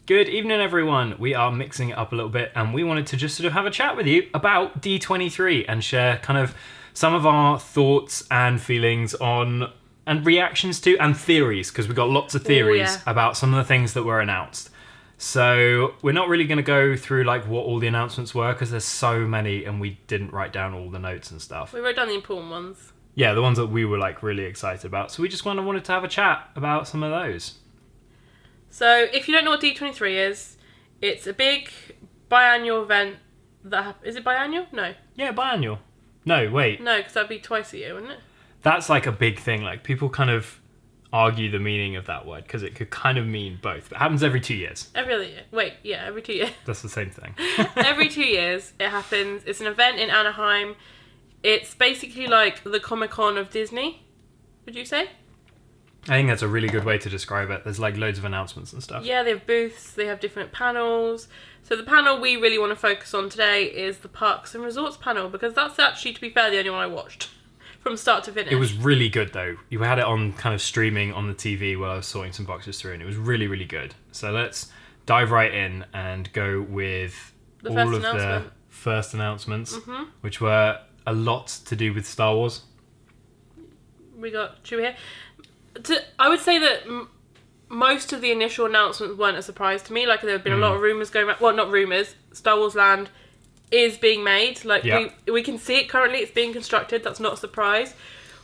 Good evening, everyone. We are mixing it up a little bit, and we wanted to just sort of have a chat with you about D23 and share kind of some of our thoughts and feelings on, and reactions to, and theories, because we got lots of theories about some of the things that were announced. So we're not really going to go through like what all the announcements were, because there's so many, and we didn't write down all the notes and stuff. We wrote down the important ones. Yeah, the ones that we were like really excited about. So we just wanted to have a chat about some of those. So, if you don't know what D23 is, it's a big biannual event that... Is it biannual? No. Yeah, biannual. No, wait. No, because that'd be twice a year, wouldn't it? That's like a big thing. Like, people kind of argue the meaning of that word, because it could kind of mean both. It happens every 2 years. Every other year. Wait, yeah, every 2 years. That's the same thing. Every 2 years, it happens. It's an event in Anaheim. It's basically like the Comic-Con of Disney, would you say? I think that's a really good way to describe it. There's like loads of announcements and stuff. Yeah, they have booths, they have different panels. So the panel we really want to focus on today is the Parks and Resorts panel, because that's actually, to be fair, the only one I watched from start to finish. It was really good though. You had it on kind of streaming on the TV while I was sorting some boxes through, and it was really, really good. So let's dive right in and go with all of the first announcements, which were a lot to do with Star Wars. We got Chewie here. I would say that most of the initial announcements weren't a surprise to me. Like, there have been a lot of rumours going around. Well, not rumours. Star Wars Land is being made. Like, we can see it currently. It's being constructed. That's not a surprise.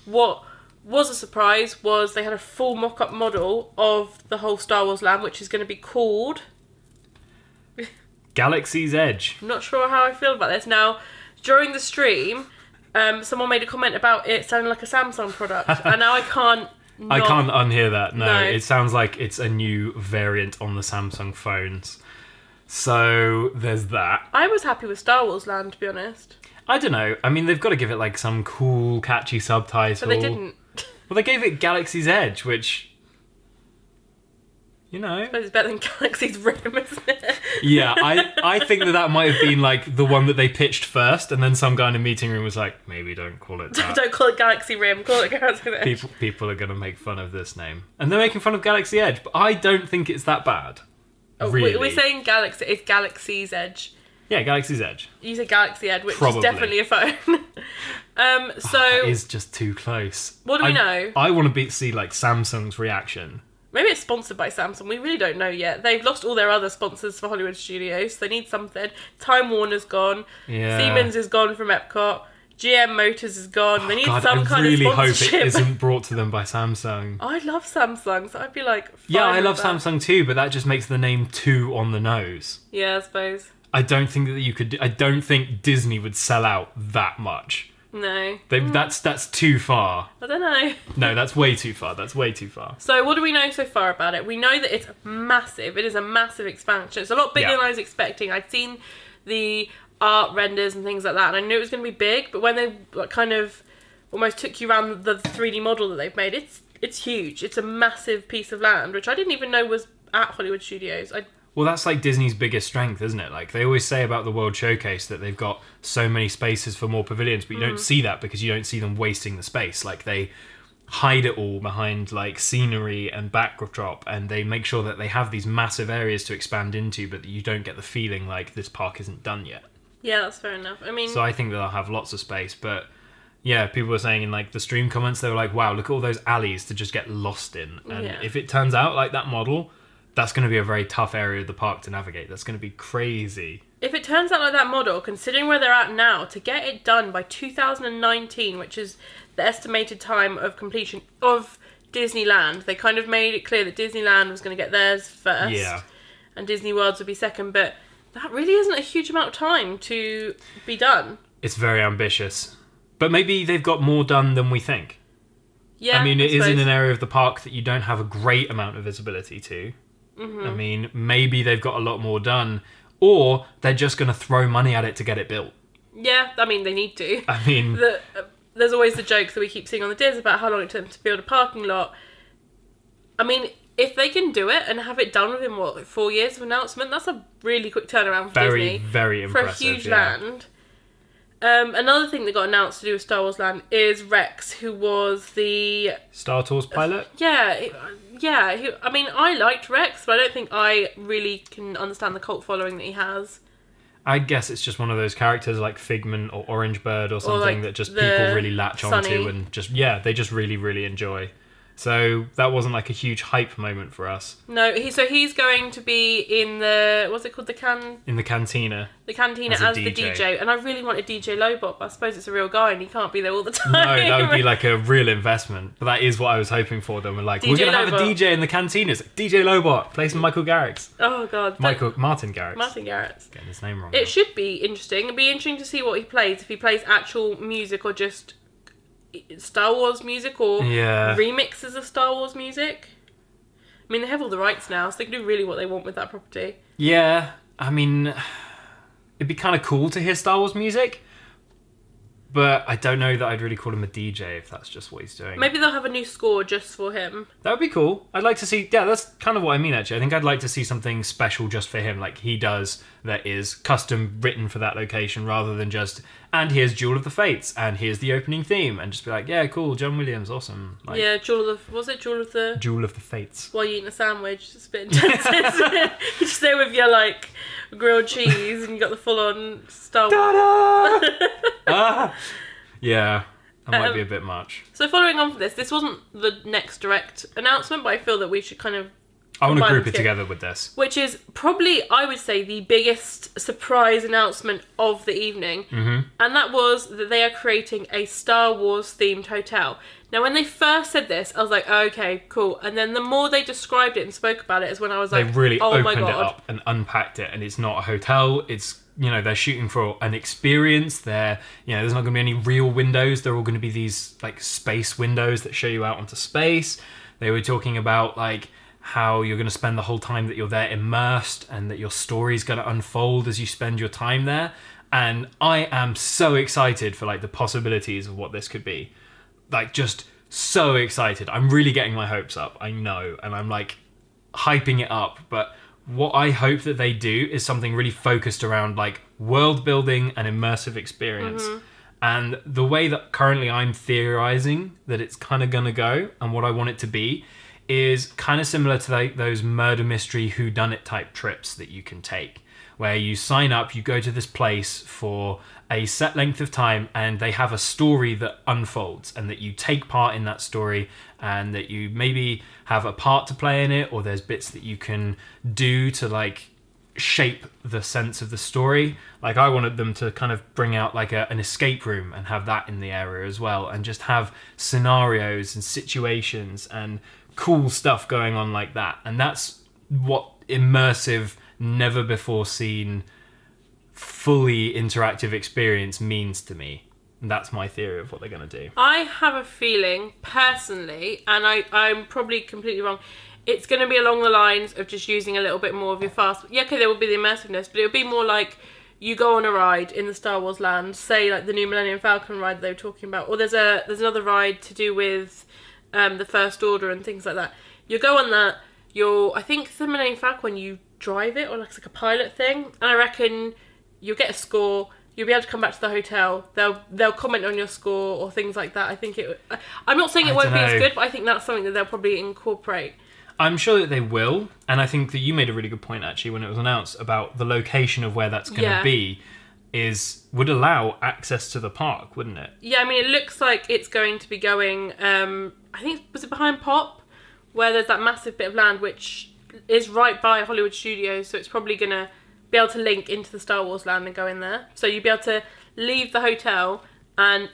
What was a surprise was they had a full mock-up model of the whole Star Wars Land, which is going to be called... Galaxy's Edge. I'm not sure how I feel about this. Now, during the stream, someone made a comment about it sounding like a Samsung product. And now I can't unhear that. No, it sounds like it's a new variant on the Samsung phones. So there's that. I was happy with Star Wars Land, to be honest. I don't know. I mean, they've got to give it like some cool, catchy subtitle. But they didn't. Well, they gave it Galaxy's Edge, which, you know, I suppose it's better than Galaxy's Rim, isn't it? Yeah, I think that might have been like the one that they pitched first, and then some guy in a meeting room was like, maybe don't call it that. Don't call it Galaxy Rim, call it Galaxy Edge. People are going to make fun of this name. And they're making fun of Galaxy Edge, but I don't think it's that bad. Really. We're saying Galaxy, it's Galaxy's Edge. Yeah, Galaxy's Edge. You said Galaxy Edge, which is definitely a phone. It is just too close. What do we know? I want to see like Samsung's reaction. Maybe it's sponsored by Samsung. We really don't know yet. They've lost all their other sponsors for Hollywood Studios. They need something. Time Warner's gone. Yeah. Siemens is gone from Epcot. GM Motors is gone. They need some kind of sponsorship. I really hope it isn't brought to them by Samsung. I love Samsung, so I'd be like, yeah, I love Samsung too, but that just makes the name too on the nose. Yeah, I suppose. I don't think that you could. I don't think Disney would sell out that much. No. That's too far. I don't know. No, that's way too far. That's way too far. So what do we know so far about it? We know that it's massive. It is a massive expansion. It's a lot bigger than I was expecting. I'd seen the art renders and things like that, and I knew it was going to be big, but when they kind of almost took you around the 3D model that they've made, it's huge. It's a massive piece of land, which I didn't even know was at Hollywood Studios. Well, that's like Disney's biggest strength, isn't it? Like, they always say about the World Showcase that they've got so many spaces for more pavilions, but you don't see that because you don't see them wasting the space. Like, they hide it all behind, like, scenery and backdrop, and they make sure that they have these massive areas to expand into, but that you don't get the feeling like this park isn't done yet. Yeah, that's fair enough. I mean... So I think they'll have lots of space, but... Yeah, people were saying in like the stream comments, they were like, wow, look at all those alleys to just get lost in. And if it turns out like that model... That's going to be a very tough area of the park to navigate. That's going to be crazy. If it turns out like that model, considering where they're at now, to get it done by 2019, which is the estimated time of completion of Disneyland, they kind of made it clear that Disneyland was going to get theirs first. Yeah. And Disney World's would be second, but that really isn't a huge amount of time to be done. It's very ambitious. But maybe they've got more done than we think. Yeah, I mean, it is in an area of the park that you don't have a great amount of visibility to. I mean, maybe they've got a lot more done, or they're just going to throw money at it to get it built. Yeah, I mean, they need to. I mean... There's always the jokes that we keep seeing on the Diz about how long it took them to build a parking lot. I mean, if they can do it and have it done within, 4 years of announcement, that's a really quick turnaround for Disney. Very impressive. For a huge land. Another thing that got announced to do with Star Wars Land is Rex, who was the... Star Tours pilot? Yeah. I mean, I liked Rex, but I don't think I really can understand the cult following that he has. I guess it's just one of those characters like Figment or Orange Bird or something like that just people really latch onto and just, they just really, really enjoy. So that wasn't like a huge hype moment for us. No, he's going to be in the, what's it called, in the cantina. The cantina as the DJ. And I really wanted DJ Lobot, but I suppose it's a real guy and he can't be there all the time. No, that would be like a real investment. But that is what I was hoping for. Them we're like, we're going to have a DJ in the cantina. It's like, DJ Lobot, play some Michael Garrix. Oh god. Martin Garrix. Martin Garrix. Getting his name wrong. It should be interesting. It'd be interesting to see what he plays. If he plays actual music or just Star Wars music or remixes of Star Wars music. I mean, they have all the rights now, so they can do really what they want with that property. Yeah, I mean, it'd be kind of cool to hear Star Wars music, but I don't know that I'd really call him a DJ if that's just what he's doing. Maybe they'll have a new score just for him. That would be cool. I'd like to see... Yeah, that's kind of what I mean, actually. I think I'd like to see something special just for him, like he does, that is custom written for that location, rather than just, and here's Jewel of the Fates, and here's the opening theme, and just be like, yeah, cool, John Williams, awesome. Like, yeah, Jewel of the... Jewel of the Fates. While you're eating a sandwich, it's a bit intense, isn't it? You just there with your, like, grilled cheese, and you got the full-on Star Wars... Ah! Yeah, that might be a bit much. So following on from this wasn't the next direct announcement, but I feel that we should kind of... I want to group it together with this. Which is probably, I would say, the biggest surprise announcement of the evening. Mm-hmm. And that was that they are creating a Star Wars themed hotel. Now, when they first said this, I was like, oh, okay, cool. And then the more they described it and spoke about it is when I was like, they really oh my opened God. it up and unpacked it. And it's not a hotel, it's... they're shooting for an experience. There's not going to be any real windows. They're all going to be these, like, space windows that show you out onto space. They were talking about, like, how you're going to spend the whole time that you're there immersed and that your story's going to unfold as you spend your time there. And I am so excited for, like, the possibilities of what this could be. Like, just so excited. I'm really getting my hopes up, I know. And I'm, like, hyping it up, but... what I hope that they do is something really focused around like world building and immersive experience. Mm-hmm. And the way that currently I'm theorizing that it's kind of going to go and what I want it to be is kind of similar to like those murder mystery whodunit type trips that you can take, where you sign up, you go to this place for a set length of time and they have a story that unfolds and that you take part in that story and that you maybe have a part to play in it, or there's bits that you can do to like shape the sense of the story. Like I wanted them to kind of bring out like an escape room and have that in the area as well, and just have scenarios and situations and cool stuff going on like that. And that's what immersive, never before seen, fully interactive experience means to me. And that's my theory of what they're going to do. I have a feeling, personally, and I'm probably completely wrong, it's going to be along the lines of just using a little bit more of your fast... Yeah, okay, there will be the immersiveness, but it'll be more like you go on a ride in the Star Wars land, say like the new Millennium Falcon ride that they were talking about, or there's another ride to do with the First Order and things like that. You go on that, I think the Millennium Falcon, you drive it, or like it's like a pilot thing, and I reckon you'll get a score... You'll be able to come back to the hotel. They'll comment on your score or things like that. I think I'm not saying it won't be as good, but I think that's something that they'll probably incorporate. I'm sure that they will, and I think that you made a really good point actually when it was announced about the location of where that's going to be would allow access to the park, wouldn't it? Yeah, I mean, it looks like it's going to be going. I think was it behind Pop, where there's that massive bit of land which is right by Hollywood Studios, so it's probably going to be able to link into the Star Wars land and go in there. So you'd be able to leave the hotel and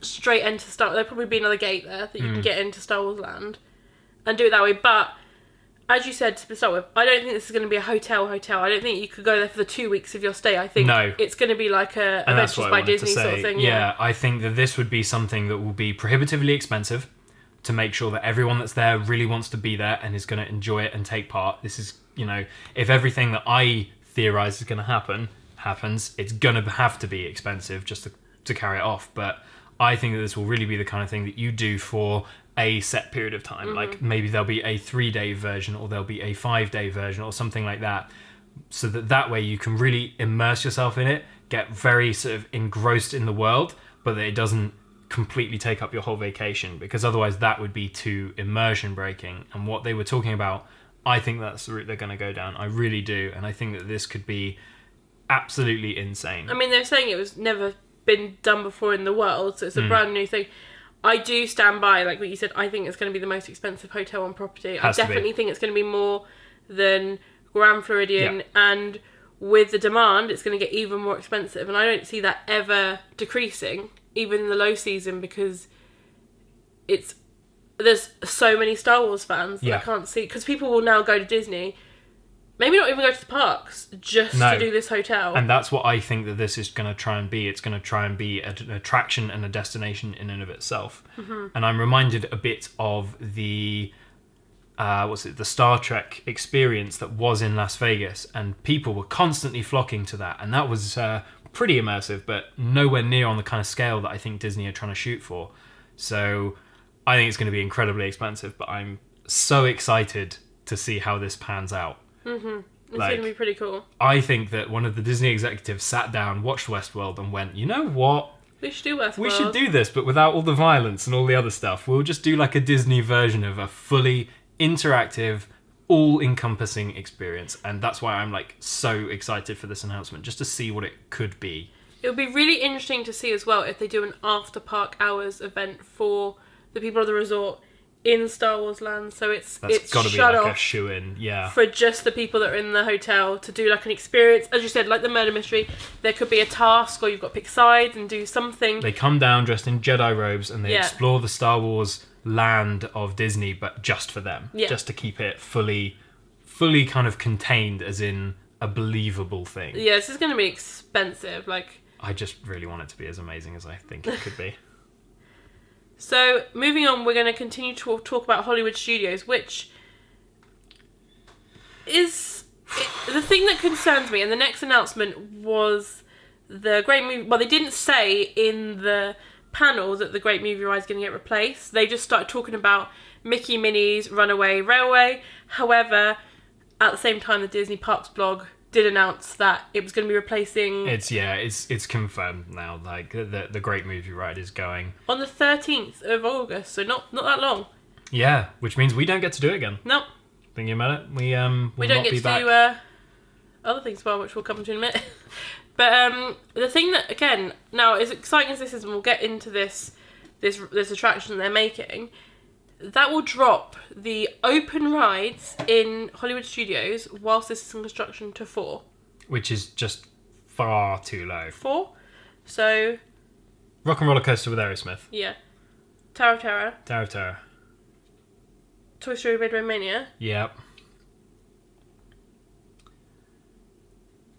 straight enter there'll probably be another gate there that you can get into Star Wars land and do it that way. But as you said to start with, I don't think this is going to be a hotel. I don't think you could go there for the 2 weeks of your stay. I think it's going to be like a Adventures by Disney sort of thing. Yeah, I think that this would be something that will be prohibitively expensive to make sure that everyone that's there really wants to be there and is going to enjoy it and take part. This is, if everything that I theorize is going to happens, it's going to have to be expensive just to carry it off. But I think that this will really be the kind of thing that you do for a set period of time. Like maybe there'll be a 3-day version, or there'll be a 5-day version, or something like that, so that way you can really immerse yourself in it, get very sort of engrossed in the world, but that it doesn't completely take up your whole vacation, because otherwise that would be too immersion breaking. And what they were talking about, I think that's the route they're going to go down. I really do. And I think that this could be absolutely insane. I mean, they're saying it was never been done before in the world, so it's a brand new thing. I do stand by, like what you said, I think it's going to be the most expensive hotel on property. I definitely think it's going to be more than Grand Floridian, and with the demand, it's going to get even more expensive. And I don't see that ever decreasing, even in the low season, because there's so many Star Wars fans that I can't see, because people will now go to Disney, maybe not even go to the parks, just to do this hotel. And that's what I think that this is going to try and be. It's going to try and be an attraction and a destination in and of itself. And I'm reminded a bit of the the Star Trek experience that was in Las Vegas, and people were constantly flocking to that, and that was pretty immersive, but nowhere near on the kind of scale that I think Disney are trying to shoot for. So I think it's going to be incredibly expensive, but I'm so excited to see how this pans out. It's going to be pretty cool. I think that one of the Disney executives sat down, watched Westworld, and went, you know what? We should do Westworld. We should do this, but without all the violence and all the other stuff. We'll just do like a Disney version of a fully interactive, all-encompassing experience. And that's why I'm like so excited for this announcement, just to see what it could be. It would be really interesting to see as well if they do an after-park hours event for the people of the resort in Star Wars Land. So it's got to be shut like off a shoe-in, for just the people that are in the hotel to do like an experience. As you said, like the murder mystery, there could be a task, or you've got to pick sides and do something. They come down dressed in Jedi robes and they explore the Star Wars land of Disney, but just for them, just to keep it fully kind of contained, as in a believable thing. Yeah, this is going to be expensive. Like, I just really want it to be as amazing as I think it could be. So, moving on, we're going to continue to talk about Hollywood Studios, which is the thing that concerns me. And the next announcement was the Great Movie... Well, they didn't say in the panel that the Great Movie Ride is going to get replaced. They just started talking about Mickey Minnie's Runaway Railway. However, at the same time, the Disney Parks blog did announce that it was going to be replacing... It's confirmed now. Like, the Great Movie Ride is going... on the 13th of August, so not that long. Yeah, which means we don't get to do it again. Nope. Thinking about it, we don't get to do other things as well, which we'll come to in a minute. But the thing that, again, now as exciting as this is, and we'll get into this attraction they're making, that will drop the open rides in Hollywood Studios whilst this is in construction to 4. Which is just far too low. 4? So... Rock and Roller Coaster with Aerosmith. Yeah. Tower of Terror. Tower of Terror. Toy Story Midway Mania. Yep.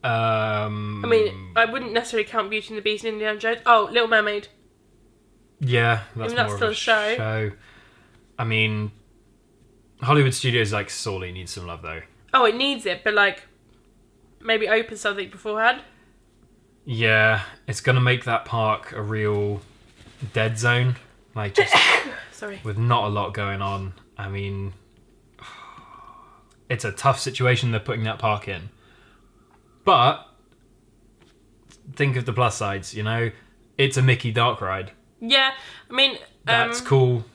I mean, I wouldn't necessarily count Beauty and the Beast and Indiana Jones. Oh, Little Mermaid. Yeah, that's more of a show. I mean, Hollywood Studios like sorely needs some love though. Oh, it needs it, but like maybe open something beforehand. Yeah, it's gonna make that park a real dead zone, like just sorry, with not a lot going on. I mean, it's a tough situation they're putting that park in. But think of the plus sides, you know? It's a Mickey dark ride. Yeah, I mean... that's cool.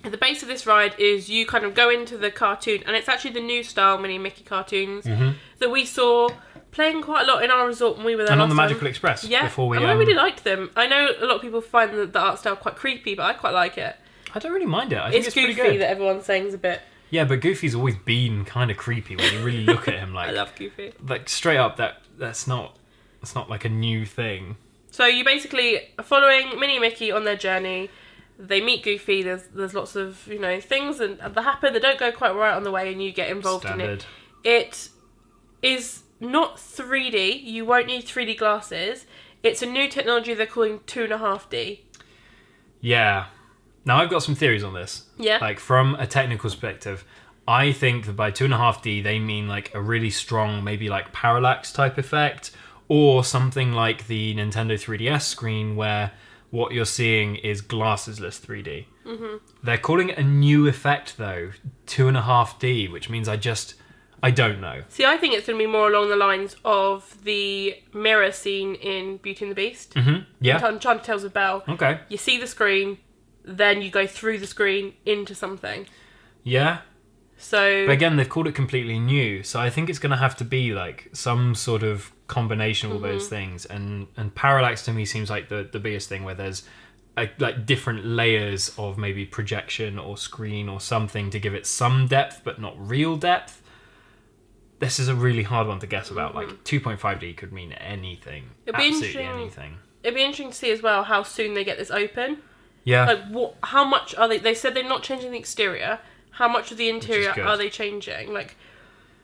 The base of this ride is you kind of go into the cartoon, and it's actually the new style Minnie and Mickey cartoons that we saw playing quite a lot in our resort when we were there and last on the time. Magical Express. Yeah, before we, and I really liked them. I know a lot of people find the art style quite creepy, but I quite like it. I don't really mind it. I think it's goofy pretty good. That everyone's saying is a bit... Yeah, but Goofy's always been kind of creepy when you really look at him. Like, I love Goofy. Like, straight up, that's not like a new thing. So you basically are following Minnie and Mickey on their journey. They meet Goofy. There's lots of things that happen that don't go quite right on the way, and you get involved in it. It is not 3D. You won't need 3D glasses. It's a new technology they're calling 2.5D. Yeah. Now I've got some theories on this. Yeah. Like from a technical perspective, I think that by 2.5D they mean like a really strong, maybe like parallax type effect, or something like the Nintendo 3DS screen where what you're seeing is glassesless 3D. They're calling it a new effect though, 2.5D, which means I I don't know. See, I think it's going to be more along the lines of the mirror scene in Beauty and the Beast. Mm-hmm. Yeah. Enchanted Tales of Belle. Okay. You see the screen, then you go through the screen into something. Yeah. So, but again, they've called it completely new, so I think it's going to have to be like some sort of combination of all those things. And parallax to me seems like the biggest thing, where there's like different layers of maybe projection or screen or something to give it some depth, but not real depth. This is a really hard one to guess about. Like 2.5D could mean anything. Absolutely anything. It'd be interesting to see as well how soon they get this open. Yeah. Like how much are they? They said they're not changing the exterior. How much of the interior are they changing? Like,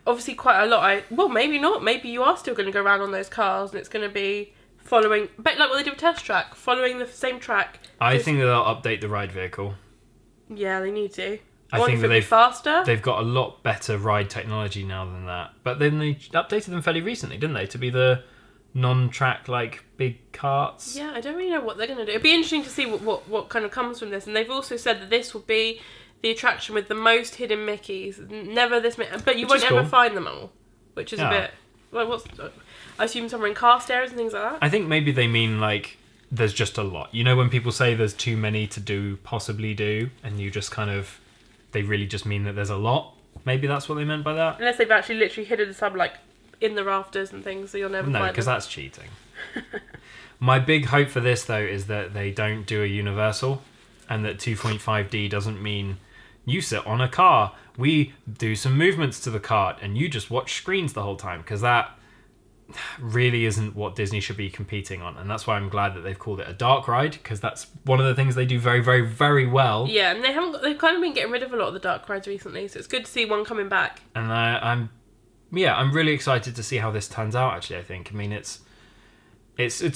obviously quite a lot. Well, maybe not. Maybe you are still going to go around on those cars and it's going to be following, but like what they did with Test Track, following the same track. I think that they'll update the ride vehicle. Yeah, they need to. I think that faster. They've got a lot better ride technology now than that. But then they updated them fairly recently, didn't they? To be the non-track, like, big carts. Yeah, I don't really know what they're going to do. It'd be interesting to see what kind of comes from this. And they've also said that this will be the attraction with the most hidden Mickeys. Never this many, but you won't ever find them all. Which is a bit... Like, I assume somewhere in cast areas and things like that? I think maybe they mean, like, there's just a lot. You know when people say there's too many to possibly do, and you just kind of... They really just mean that there's a lot. Maybe that's what they meant by that. Unless they've actually literally hidden some, like, in the rafters and things, so you'll never find them. No, because that's cheating. My big hope for this, though, is that they don't do a universal, and that 2.5D doesn't mean you sit on a car, we do some movements to the cart, and you just watch screens the whole time, because that really isn't what Disney should be competing on. And that's why I'm glad that they've called it a dark ride, because that's one of the things they do very, very, very well. Yeah, and they've kind of been getting rid of a lot of the dark rides recently, so it's good to see one coming back. And I'm really excited to see how this turns out, actually. I think, I mean, it's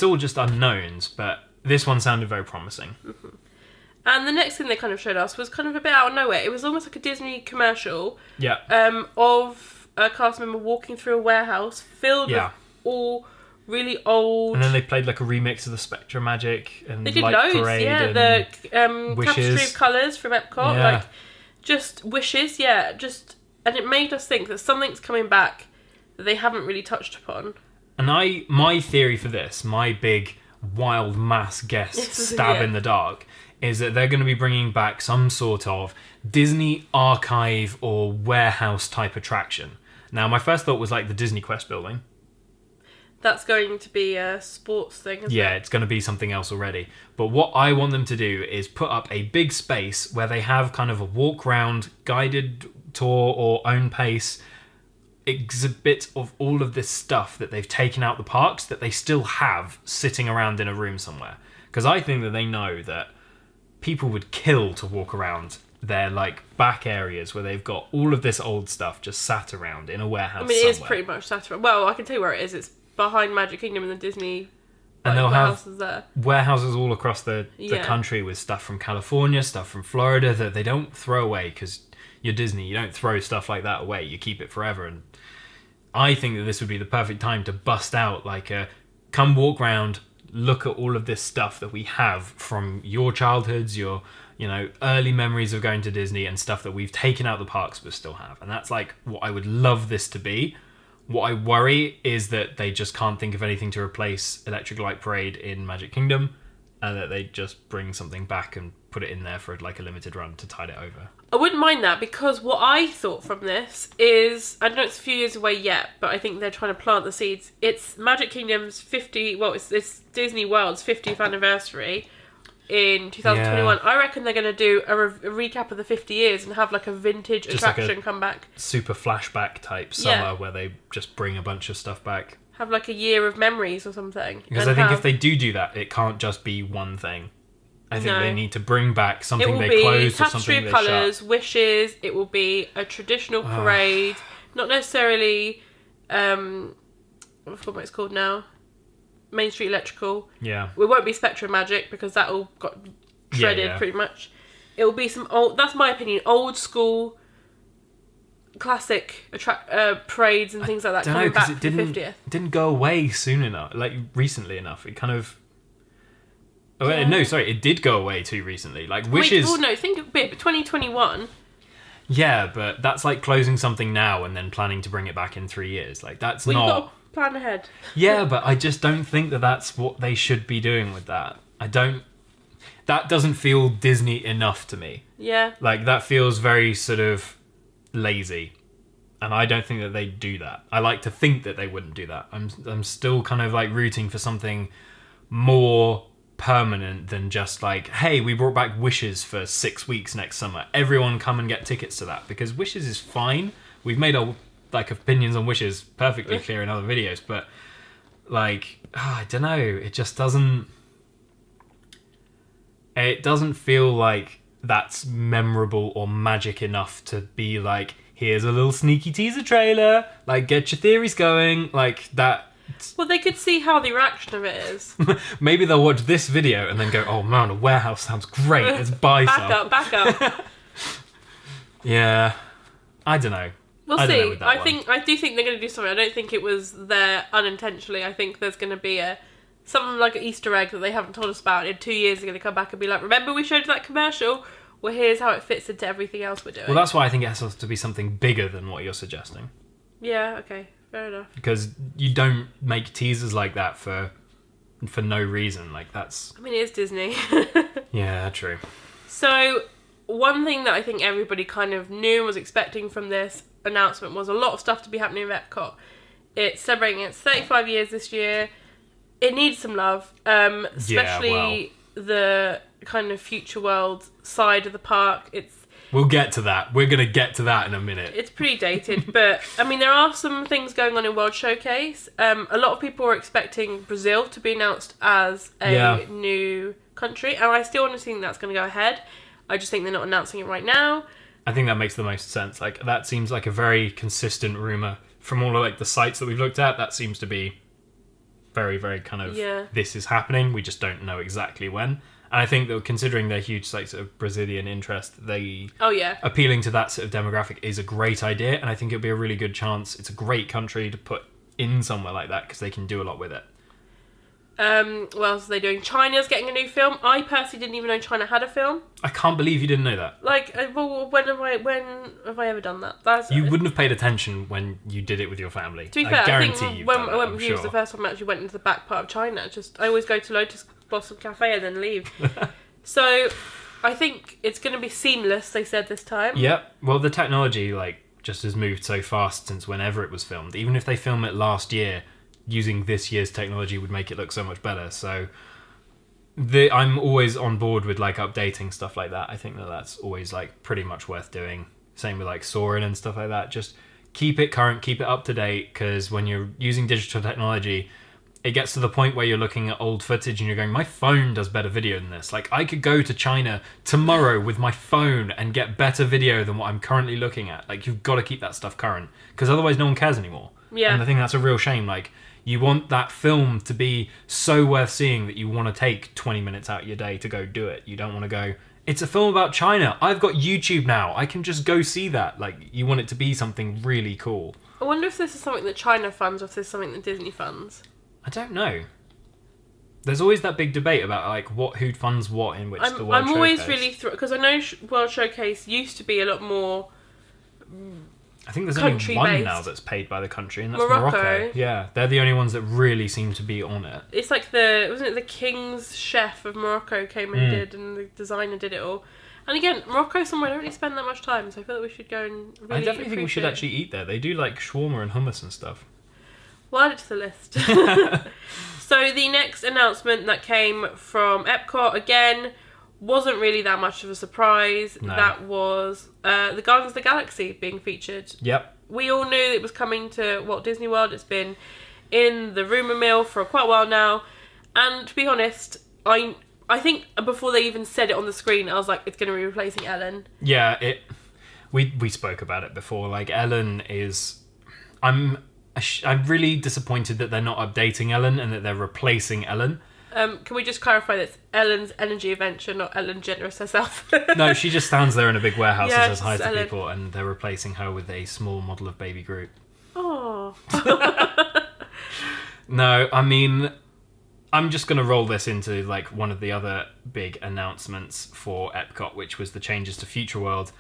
all just unknowns, but this one sounded very promising. Mm-hmm. And the next thing they kind of showed us was kind of a bit out of nowhere. It was almost like a Disney commercial. Yeah. Of a cast member walking through a warehouse filled with all really old... And then they played like a remix of the Spectre Magic and they did Light loads, Parade and the tapestry of colours from Epcot. Yeah. Like, just wishes, and it made us think that something's coming back that they haven't really touched upon. And my theory for this, my big wild mass guess stab in the dark, is that they're going to be bringing back some sort of Disney archive or warehouse type attraction. Now, my first thought was like the Disney Quest building. That's going to be a sports thing, isn't it? Yeah, it's going to be something else already. But what I want them to do is put up a big space where they have kind of a walk round, guided tour or own pace exhibit of all of this stuff that they've taken out the parks that they still have sitting around in a room somewhere. Because I think that they know that people would kill to walk around their like back areas where they've got all of this old stuff just sat around in a warehouse. I mean, it is pretty much sat around. Well, I can tell you where it is. It's behind Magic Kingdom and the Disney. And they'll have there. warehouses all across the country with stuff from California, stuff from Florida that they don't throw away because you're Disney. You don't throw stuff like that away. You keep it forever. And I think that this would be the perfect time to bust out like a come walk around, look at all of this stuff that we have from your childhoods, your early memories of going to Disney and stuff that we've taken out the parks but still have. And that's like what I would love this to be. What I worry is that they just can't think of anything to replace Electric Light Parade in Magic Kingdom, and that they just bring something back and put it in there for like a limited run to tide it over. I wouldn't mind that, because what I thought from this is, I know it's a few years away yet, but I think they're trying to plant the seeds. It's Magic Kingdom's it's Disney World's 50th anniversary in 2021. Yeah. I reckon they're going to do a recap of the 50 years and have like a vintage just attraction like come back. Super flashback type summer where they just bring a bunch of stuff back. Have like a year of memories or something. Because I think if they do that, it can't just be one thing. I think they need to bring back something they closed or something they shut. It will be tapestry of colours, wishes, it will be a traditional parade, not necessarily, I forgot what it's called now, Main Street Electrical. Yeah. It won't be Spectre Magic because that all got shredded pretty much. It will be some old, that's my opinion, old school, classic parades and things like that coming back for the 50th. It didn't go away soon enough, like recently enough. It kind of... No, sorry, it did go away too recently. Like Wishes... Think a bit, but 2021... Yeah, but that's like closing something now and then planning to bring it back in 3 years. Like, that's Well, not... you've got to plan ahead. Yeah, but I just don't think that that's what they should be doing with that. That doesn't feel Disney enough to me. Yeah. Like, that feels very sort of lazy. And I don't think that they'd do that. I like to think that they wouldn't do that. I'm still kind of like rooting for something more permanent than just like, hey, we brought back Wishes for 6 weeks next summer. Everyone come and get tickets to that, because Wishes is fine. We've made our like opinions on Wishes perfectly clear in other videos, but like, I don't know, it just doesn't feel like that's memorable or magic enough to be like, here's a little sneaky teaser trailer, like, get your theories going, like that. Well, they could see how the reaction of it is. Maybe they'll watch this video and then go, oh man, a warehouse sounds great, let's buy some. Back up. Yeah, I don't know. We'll I don't know see. with that one. I do think they're going to do something. I don't think it was there unintentionally. I think there's going to be something like an Easter egg that they haven't told us about. In 2 years, they're going to come back and be like, remember we showed you that commercial? Well, here's how it fits into everything else we're doing. Well, that's why I think it has to be something bigger than what you're suggesting. Yeah, okay. Fair enough. Because you don't make teasers like that for no reason. Like, that's... I mean, it is Disney. Yeah, true. So, one thing that I think everybody kind of knew and was expecting from this announcement was a lot of stuff to be happening with Epcot. It's celebrating its 35 years this year. It needs some love, especially the kind of future world side of the park. We'll get to that. We're going to get to that in a minute. It's pretty dated, but I mean, there are some things going on in World Showcase. A lot of people were expecting Brazil to be announced as a new country, and I still honestly think that's going to go ahead. I just think they're not announcing it right now. I think that makes the most sense. Like, that seems like a very consistent rumor from all of like the sites that we've looked at. That seems to be very, very kind of this is happening. We just don't know exactly when. And I think that considering their huge like sort of Brazilian interest, appealing to that sort of demographic is a great idea. And I think it'd be a really good chance. It's a great country to put in somewhere like that because they can do a lot with it. What else are they doing? China's getting a new film. I personally didn't even know China had a film. I can't believe you didn't know that. Like, well, when have I ever done that? You wouldn't have paid attention when you did it with your family. To be fair, I guarantee I think you've when done I went it, with you was the first time I actually went into the back part of China. I always go to Lotus Blossom Cafe and then leave. So, I think it's going to be seamless, they said this time. Yep. Well, the technology, like, just has moved so fast since whenever it was filmed. Even if they film it last year, using this year's technology would make it look so much better. So I'm always on board with like updating stuff like that. I think that's always like pretty much worth doing. Same with like Soarin' and stuff like that. Just keep it current, keep it up to date, because when you're using digital technology, it gets to the point where you're looking at old footage and you're going, my phone does better video than this. Like, I could go to China tomorrow with my phone and get better video than what I'm currently looking at. Like, you've got to keep that stuff current, because otherwise no one cares anymore. Yeah. And I think that's a real shame. Like, you want that film to be so worth seeing that you want to take 20 minutes out of your day to go do it. You don't want to go, it's a film about China. I've got YouTube now. I can just go see that. Like, you want it to be something really cool. I wonder if this is something that China funds or if this is something that Disney funds. I don't know. There's always that big debate about like who funds what in which the World Showcase. I'm always really because I know World Showcase used to be a lot more. I think there's only one now that's paid by the country, and that's Morocco. Yeah, they're the only ones that really seem to be on it. It's like wasn't it the King's chef of Morocco came and did, and the designer did it all. And again, Morocco's somewhere I don't really spend that much time, so I feel that we should go and really I definitely think we should actually eat there. They do like shawarma and hummus and stuff. We'll add it to the list. So the next announcement that came from Epcot, again, wasn't really that much of a surprise. No. That was the Guardians of the Galaxy being featured. Yep. We all knew it was coming to Walt Disney World. It's been in the rumour mill for quite a while now. And to be honest, I think before they even said it on the screen, I was like, it's going to be replacing Ellen. Yeah, we spoke about it before. Like, Ellen is... I'm really disappointed that they're not updating Ellen and that they're replacing Ellen. Can we just clarify that it's Ellen's Energy Adventure, not Ellen DeGeneres herself? No, she just stands there in a big warehouse and says hi to Ellen. people, and they're replacing her with a small model of Baby Groot. Oh. No, I mean, I'm just going to roll this into like one of the other big announcements for Epcot, which was the changes to Future World.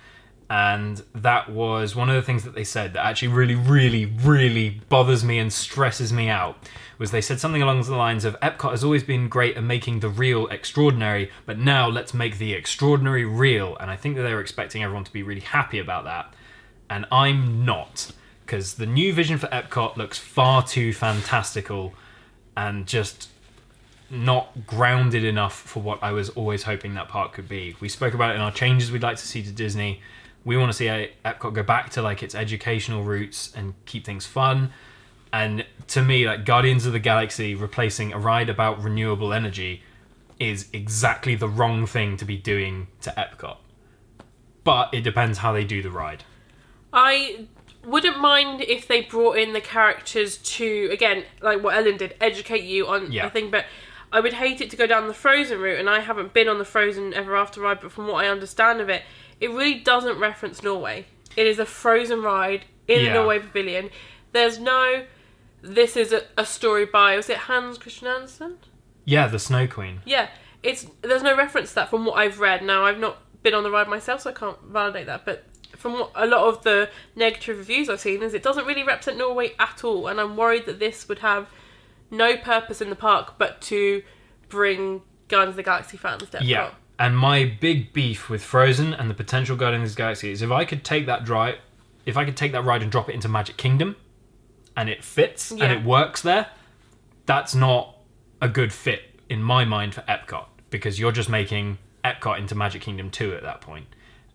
And that was one of the things that they said that actually really, really, really bothers me and stresses me out. Was they said something along the lines of, Epcot has always been great at making the real extraordinary, but now let's make the extraordinary real. And I think that they were expecting everyone to be really happy about that. And I'm not. Because the new vision for Epcot looks far too fantastical and just not grounded enough for what I was always hoping that park could be. We spoke about it in our changes we'd like to see to Disney. We want to see Epcot go back to like its educational roots and keep things fun. And to me, like Guardians of the Galaxy replacing a ride about renewable energy is exactly the wrong thing to be doing to Epcot. But it depends how they do the ride. I wouldn't mind if they brought in the characters to, again, like what Ellen did, educate you on a thing, but I would hate it to go down the Frozen route, and I haven't been on the Frozen Ever After ride, but from what I understand of it, it really doesn't reference Norway. It is a Frozen ride in the Norway Pavilion. There's no, this is a story by, was it Hans Christian Andersen? Yeah, the Snow Queen. Yeah, there's no reference to that from what I've read. Now, I've not been on the ride myself, so I can't validate that, but from what a lot of the negative reviews I've seen is it doesn't really represent Norway at all, and I'm worried that this would have no purpose in the park but to bring Guardians of the Galaxy fans to Epcot. Yeah, and my big beef with Frozen and the potential Guardians of the Galaxy is if I could take that ride and drop it into Magic Kingdom, and it fits and it works there, that's not a good fit in my mind for Epcot, because you're just making Epcot into Magic Kingdom 2 at that point.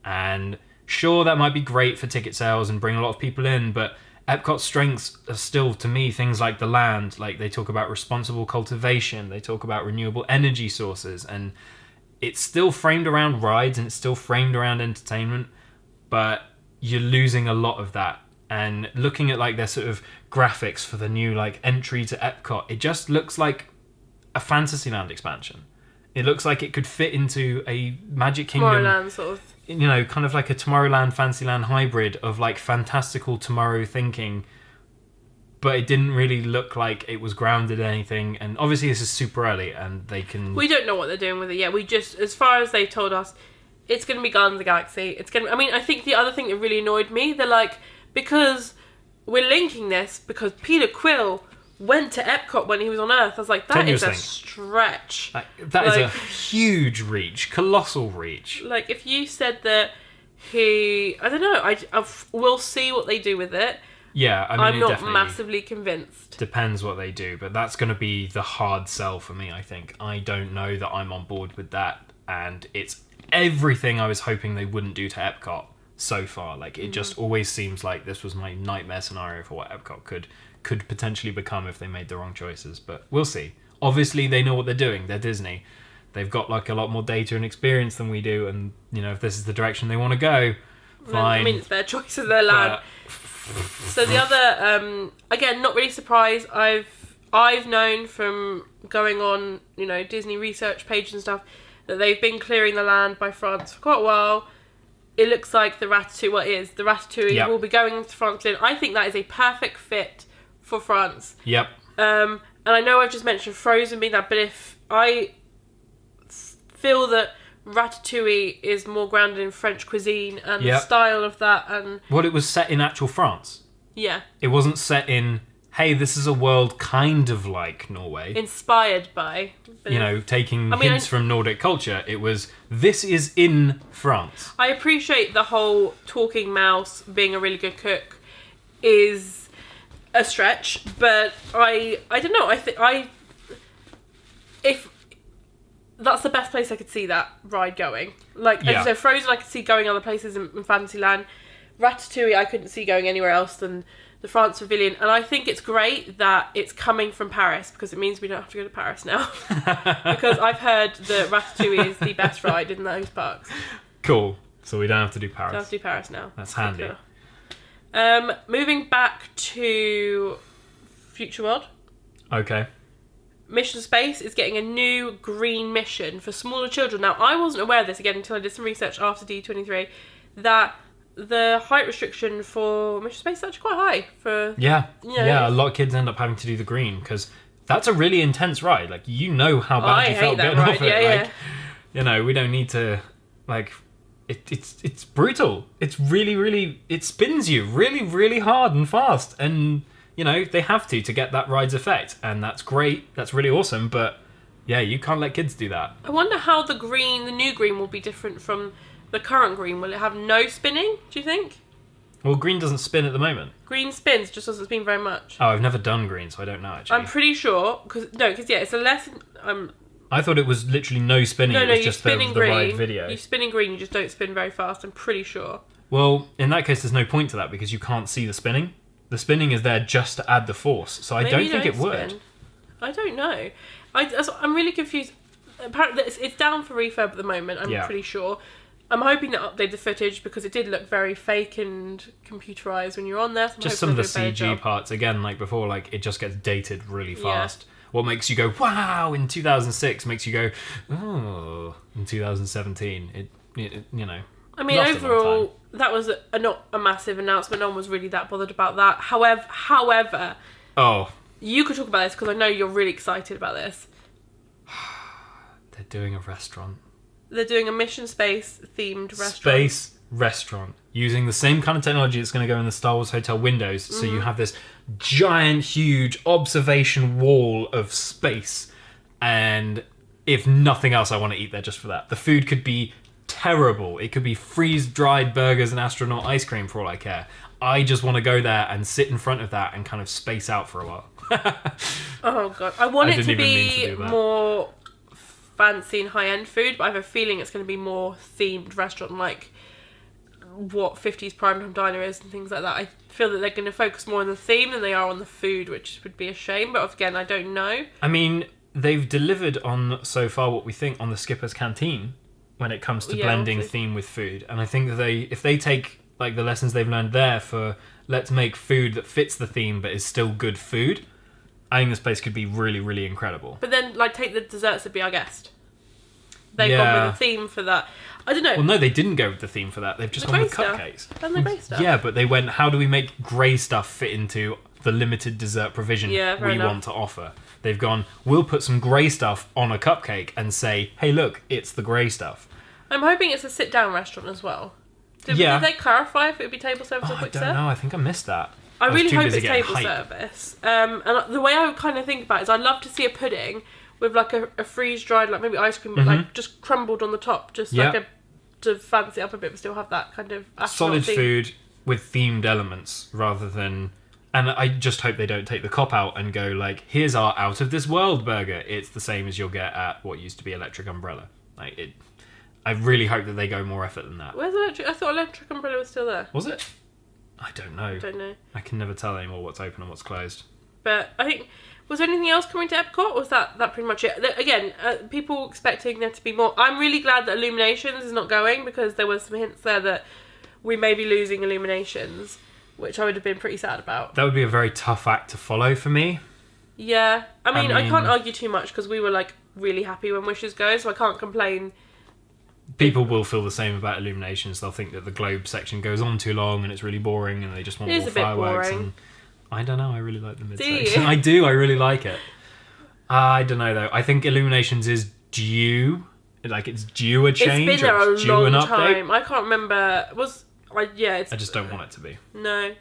And sure, that might be great for ticket sales and bring a lot of people in, but Epcot's strengths are still, to me, things like the land. Like, they talk about responsible cultivation, they talk about renewable energy sources, and it's still framed around rides and it's still framed around entertainment, but you're losing a lot of that. And looking at like their sort of graphics for the new like entry to Epcot, it just looks like a Fantasyland expansion. It looks like it could fit into a Magic Kingdom, Tomorrowland sort of, you know, kind of like a Tomorrowland Fantasyland hybrid of like fantastical tomorrow thinking, but it didn't really look like it was grounded in anything. And obviously this is super early and we don't know what they're doing with it yet. We just, as far as they told us, it's going to be Guardians of the Galaxy. I think the other thing that really annoyed me, they're like, because we're linking this because Peter Quill went to Epcot when he was on Earth. I was like, that is a stretch. That is a huge reach, colossal reach. Like, if you said that I don't know, we'll see what they do with it. Yeah, I mean, I'm not massively convinced. Depends what they do, but that's going to be the hard sell for me, I think. I don't know that I'm on board with that, and it's everything I was hoping they wouldn't do to Epcot so far. Like, it just always seems like this was my nightmare scenario for what Epcot could potentially become if they made the wrong choices, but we'll see. Obviously, they know what they're doing. They're Disney. They've got like a lot more data and experience than we do, and you know, if this is the direction they want to go, fine. I mean, it's their choice of their land. So the other, again, not really surprised. I've known from going on, you know, Disney research pages and stuff that they've been clearing the land by France for quite a while. It looks like the Ratatouille will be going to France. I think that is a perfect fit for France. Yep. And I know I've just mentioned Frozen being that, but if I feel that Ratatouille is more grounded in French cuisine and the style of that, and it was set in actual France. Yeah. It wasn't set in, hey, this is a world kind of like Norway. Inspired by. You know, taking hints from Nordic culture. It was, this is in France. I appreciate the whole talking mouse being a really good cook is a stretch, but I don't know. If that's the best place I could see that ride going. Like, as you said, Frozen I could see going other places in Fantasyland. Ratatouille I couldn't see going anywhere else than the France Pavilion. And I think it's great that it's coming from Paris, because it means we don't have to go to Paris now. Because I've heard that Ratatouille is the best ride in those parks. Cool. So we don't have to do Paris. Don't have to do Paris now. That's handy. Moving back to Future World. Okay. Mission Space is getting a new green mission for smaller children. Now, I wasn't aware of this, again, until I did some research after D23, that the height restriction for Mission Space is actually quite high. A lot of kids end up having to do the green, because that's a really intense ride. Like, you know how bad you felt getting off it. Yeah. You know, we don't need to, like, it's brutal. It's really, it spins you really hard and fast, and they have to get that ride's effect, and that's great. That's really awesome, but yeah, you can't let kids do that. I wonder how the new green will be different from the current green. Will it have no spinning, do you think? Well, green doesn't spin at the moment. Green spins, just doesn't spin very much. Oh, I've never done green, so I don't know, actually. I'm pretty sure, because it's a less... I thought it was literally no spinning. No, it was you just spin the in green. ride video. You spin in green, you just don't spin very fast, I'm pretty sure. Well, in that case, there's no point to that, because you can't see the spinning. The spinning is there just to add the force, so I don't think it would. I don't know. I'm really confused. Apparently, it's down for refurb at the moment, I'm pretty sure. I'm hoping to update the footage because it did look very fake and computerized when you're on there. So just some of the CG parts, again, like before, like it just gets dated really fast. Yeah. What makes you go, wow, in 2006 makes you go, oh, in 2017. I mean, overall, that was not a massive announcement. No one was really that bothered about that. However, you could talk about this because I know you're really excited about this. They're doing a restaurant. They're doing a Mission Space themed restaurant. Space restaurant. Using the same kind of technology that's going to go in the Star Wars Hotel windows. So you have this giant, huge observation wall of space. And if nothing else, I want to eat there just for that. The food could be terrible. It could be freeze-dried burgers and astronaut ice cream for all I care. I just want to go there and sit in front of that and kind of space out for a while. Oh, God. I want it to be more fancy and high-end food, but I have a feeling it's going to be more themed restaurant, like what 50s primetime diner is and things like that. I feel that they're going to focus more on the theme than they are on the food, which would be a shame, but again, I don't know. I mean, they've delivered on, so far, what we think on the Skipper's Canteen when it comes to blending theme with food, and I think that if they take like the lessons they've learned there for let's make food that fits the theme but is still good food, I think this place could be really, really incredible. But then, like, take the desserts to be our guest. They've gone with a theme for that. I don't know. Well, no, they didn't go with the theme for that. They've just gone with cupcakes. And the grey stuff. Yeah, but they went, how do we make grey stuff fit into the limited dessert provision we want to offer? They've gone, we'll put some grey stuff on a cupcake and say, hey, look, it's the grey stuff. I'm hoping it's a sit-down restaurant as well. Did they clarify if it would be table service or quick serve? I don't know. I think I missed that. I really hope it's table service. And the way I would kind of think about it is I'd love to see a pudding with like a freeze-dried, like maybe ice cream, but like just crumbled on the top, just like to fancy it up a bit, but still have that kind of solid food with themed elements rather than. And I just hope they don't take the cop out and go like, here's our out of this world burger. It's the same as you'll get at what used to be Electric Umbrella. Like it. I really hope that they go more effort than that. Where's Electric? I thought Electric Umbrella was still there. Was it? I don't know. I can never tell anymore what's open and what's closed. But I think, was there anything else coming to Epcot? Or was that pretty much it? Again, people expecting there to be more. I'm really glad that Illuminations is not going because there was some hints there that we may be losing Illuminations, which I would have been pretty sad about. That would be a very tough act to follow for me. Yeah. I mean I can't argue too much because we were like really happy when Wishes go, so I can't complain. People will feel the same about Illuminations. They'll think that the globe section goes on too long and it's really boring and they just want more fireworks. And I don't know, I really like the mid-section. I do, I really like it. I don't know though. I think Illuminations is due. Like it's due a change. It's been there a long time. I can't remember. I just don't want it to be. No.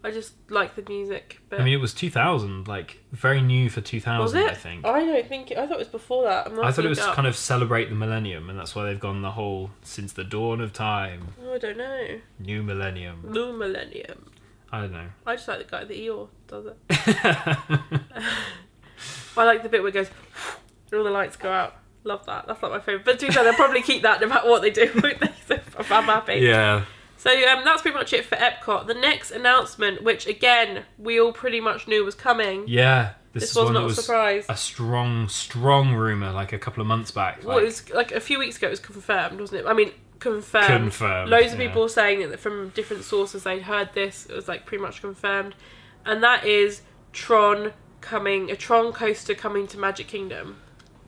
I just like the music. But I mean, it was 2000, like very new for 2000. Was it? I think. I don't think. I thought it was before that. I thought it was kind of celebrate the millennium, and that's why they've gone the whole since the dawn of time. Oh, I don't know. New millennium. New millennium. I don't know. I just like the guy that Eeyore does it. I like the bit where it goes and all the lights go out. Love that. That's like my favourite. But to be fair, they'll probably keep that no matter what they do, won't they? So I'm happy. Yeah. So that's pretty much it for Epcot. The next announcement, which again we all pretty much knew was coming. Yeah, this was not a surprise. A strong rumor, like a couple of months back. Well, it was like a few weeks ago. It was confirmed, wasn't it? I mean, confirmed. Loads of people saying that from different sources they'd heard this. It was like pretty much confirmed, and that is Tron coming. A Tron coaster coming to Magic Kingdom.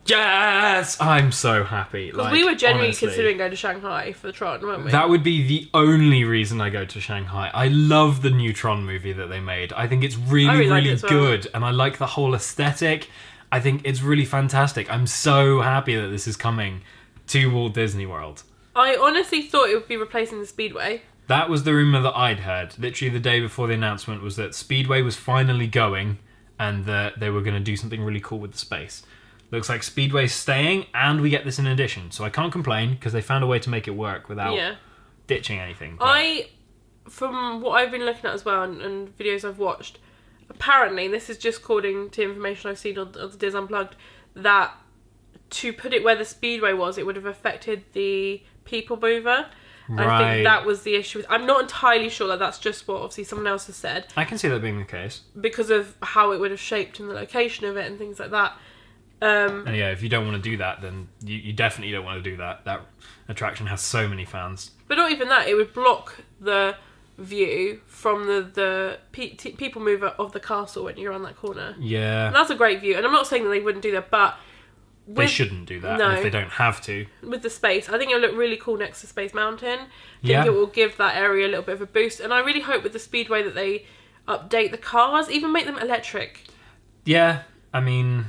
Yes! I'm so happy. Because we were genuinely considering going to Shanghai for the Tron, weren't we? That would be the only reason I go to Shanghai. I love the new Tron movie that they made. I think it's really good. And I like the whole aesthetic. I think it's really fantastic. I'm so happy that this is coming to Walt Disney World. I honestly thought it would be replacing the Speedway. That was the rumour that I'd heard. Literally the day before the announcement was that Speedway was finally going and that they were going to do something really cool with the space. Looks like Speedway's staying and we get this in addition. So I can't complain because they found a way to make it work without ditching anything. But from what I've been looking at as well and videos I've watched, apparently, this is just according to information I've seen on the Diz Unplugged, that to put it where the Speedway was, it would have affected the People Mover. Right. I think that was the issue. I'm not entirely sure that that's just what obviously someone else has said. I can see that being the case. Because of how it would have shaped and the location of it and things like that. And yeah, if you don't want to do that, then you definitely don't want to do that. That attraction has so many fans. But not even that, it would block the view from the People Mover of the castle when you're on that corner. Yeah. And that's a great view. And I'm not saying that they wouldn't do that, but... They shouldn't do that, and if they don't have to. With the space, I think it'll look really cool next to Space Mountain. I think it will give that area a little bit of a boost. And I really hope with the Speedway that they update the cars, even make them electric. Yeah, I mean...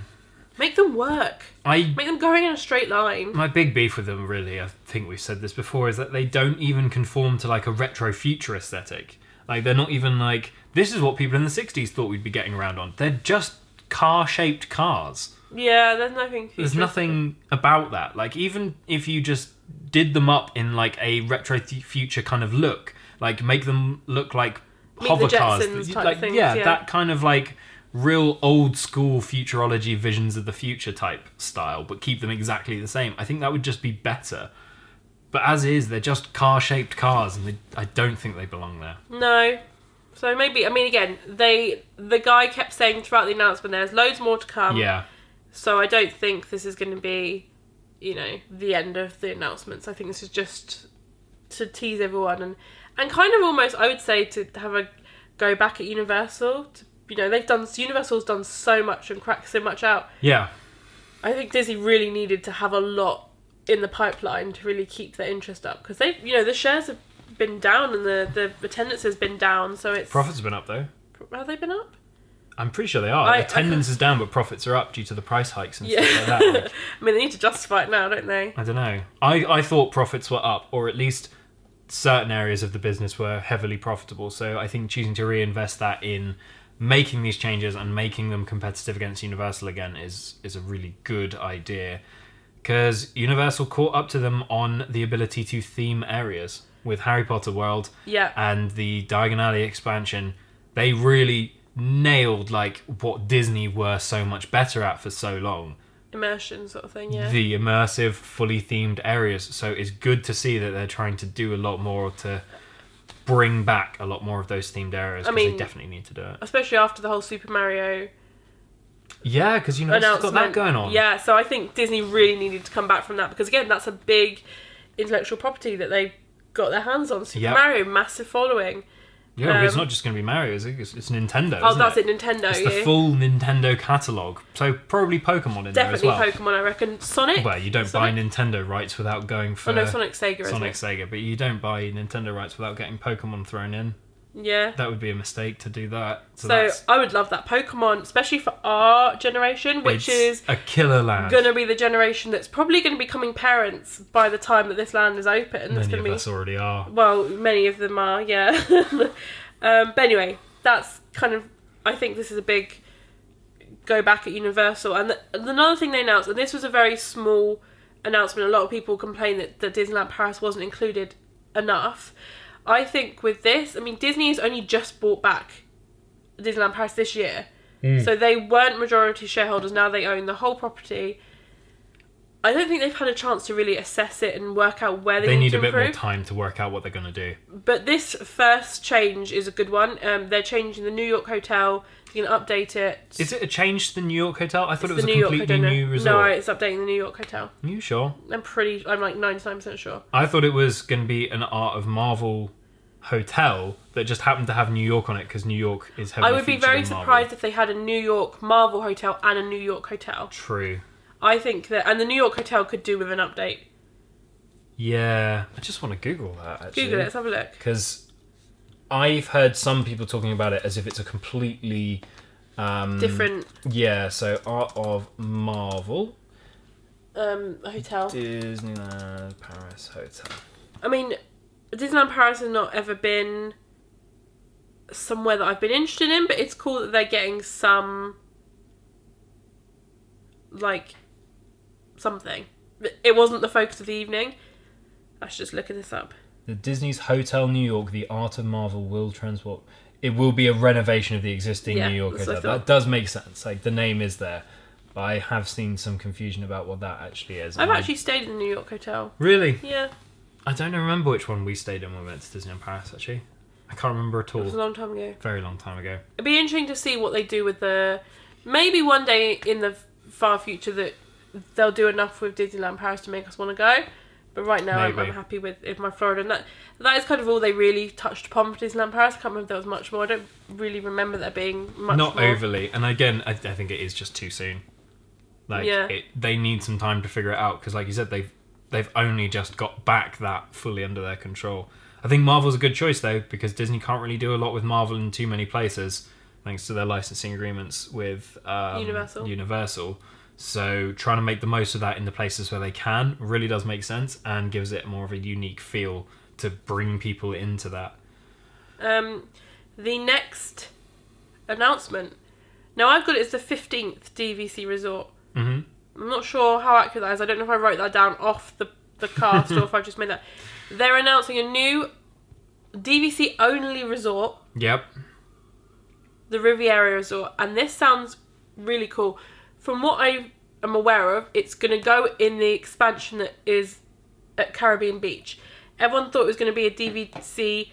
Make them work. Make them going in a straight line. My big beef with them, really, I think we've said this before, is that they don't even conform to like a retro future aesthetic. Like, they're not even like, this is what people in the 60s thought we'd be getting around on. They're just car-shaped cars. Yeah, there's nothing futuristic. There's nothing about that. Like, even if you just did them up in like a retro future kind of look, like make them look like hover cars, like things, that kind of like real old school futurology visions of the future type style, but keep them exactly the same. I think that would just be better. But as is, they're just car-shaped cars, and I don't think they belong there. No. So maybe, I mean, again, the guy kept saying throughout the announcement there's loads more to come. Yeah. So I don't think this is going to be, the end of the announcements. I think this is just to tease everyone and kind of almost, I would say, to have a go back at Universal. Universal's done so much and cracked so much out. Yeah. I think Disney really needed to have a lot in the pipeline to really keep their interest up because they, the shares have been down and the attendance has been down. So it's profits have been up though. Have they been up? I'm pretty sure they are. Attendance is down, but profits are up due to the price hikes and stuff like that. Like, I mean, they need to justify it now, don't they? I don't know. I thought profits were up, or at least certain areas of the business were heavily profitable. So I think choosing to reinvest that in making these changes and making them competitive against Universal again is a really good idea. Because Universal caught up to them on the ability to theme areas with Harry Potter World and the Diagon Alley expansion. They really nailed like what Disney were so much better at for so long. Immersion sort of thing, yeah. The immersive, fully themed areas. So it's good to see that they're trying to do a lot more to bring back a lot more of those themed areas, because they definitely need to do it. Especially after the whole Super Mario... Yeah, because Universal's got that going on. Yeah, so I think Disney really needed to come back from that, because again, that's a big intellectual property that they got their hands on. Super Mario, massive following. Yeah, but it's not just going to be Mario, is it? It's Nintendo, Oh, that's it, Nintendo, It's the full Nintendo catalogue. So probably Pokemon in there as well. Definitely Pokemon, I reckon. Sonic? Well, you don't buy Nintendo rights without going for... Oh, no, Sonic Sega, Sonic Sega, but you don't buy Nintendo rights without getting Pokemon thrown in. Yeah. That would be a mistake to do that. So I would love that. Pokemon, especially for our generation, which is a killer land. Going to be the generation that's probably going to be becoming parents by the time that this land is open. Many of us already are. Well, many of them are, yeah. But anyway, that's kind of... I think this is a big go back at Universal. And another thing they announced, and this was a very small announcement, a lot of people complained that Disneyland Paris wasn't included enough. I think with this, I mean, Disney has only just bought back Disneyland Paris this year. So they weren't majority shareholders, now they own the whole property. I don't think they've had a chance to really assess it and work out where they need to improve. They need a bit more time to work out what they're going to do. But this first change is a good one. They're changing the New York hotel. They're going to update it. Is it a change to the New York hotel? I thought it was a completely new resort. No, it's updating the New York hotel. Are you sure? I'm like 99% sure. I thought it was going to be an Art of Marvel hotel that just happened to have New York on it because New York is heavily I would be very surprised if they had a New York Marvel hotel and a New York hotel. True. I think that, and the New York hotel could do with an update. Yeah, I just want to Google that, actually. Google it, let's have a look. Because I've heard some people talking about it as if it's a completely... different... Yeah, so Art of Marvel. hotel. Disneyland Paris hotel. I mean, Disneyland Paris has not ever been somewhere that I've been interested in, but it's cool that they're getting some, like, something. It wasn't the focus of the evening. I should just look at this up. The Disney's Hotel New York, the Art of Marvel will transport. It will be a renovation of the existing New York hotel. That does make sense. Like, the name is there. But I have seen some confusion about what that actually is. I've actually stayed in the New York hotel. Really? Yeah. I don't remember which one we stayed in when we went to Disneyland Paris, actually. I can't remember at all. It was a long time ago. Very long time ago. It'd be interesting to see what they do with the... Maybe one day in the far future that they'll do enough with Disneyland Paris to make us want to go. But right now I'm happy with my Florida. And that is kind of all they really touched upon for Disneyland Paris. I can't remember if there was much more. I don't really remember there being much more. Not overly. And again, I think it is just too soon. Like, they need some time to figure it out. Because like you said, they've only just got back that fully under their control. I think Marvel's a good choice though, because Disney can't really do a lot with Marvel in too many places, thanks to their licensing agreements with Universal. So trying to make the most of that in the places where they can really does make sense and gives it more of a unique feel to bring people into that. The next announcement. Now I've got it as the 15th DVC resort. Mm-hmm. I'm not sure how accurate that is. I don't know if I wrote that down off the cast or if I just made that. They're announcing a new DVC only resort. Yep. The Riviera Resort. And this sounds really cool. From what I am aware of, it's going to go in the expansion that is at Caribbean Beach. Everyone thought it was going to be a DVC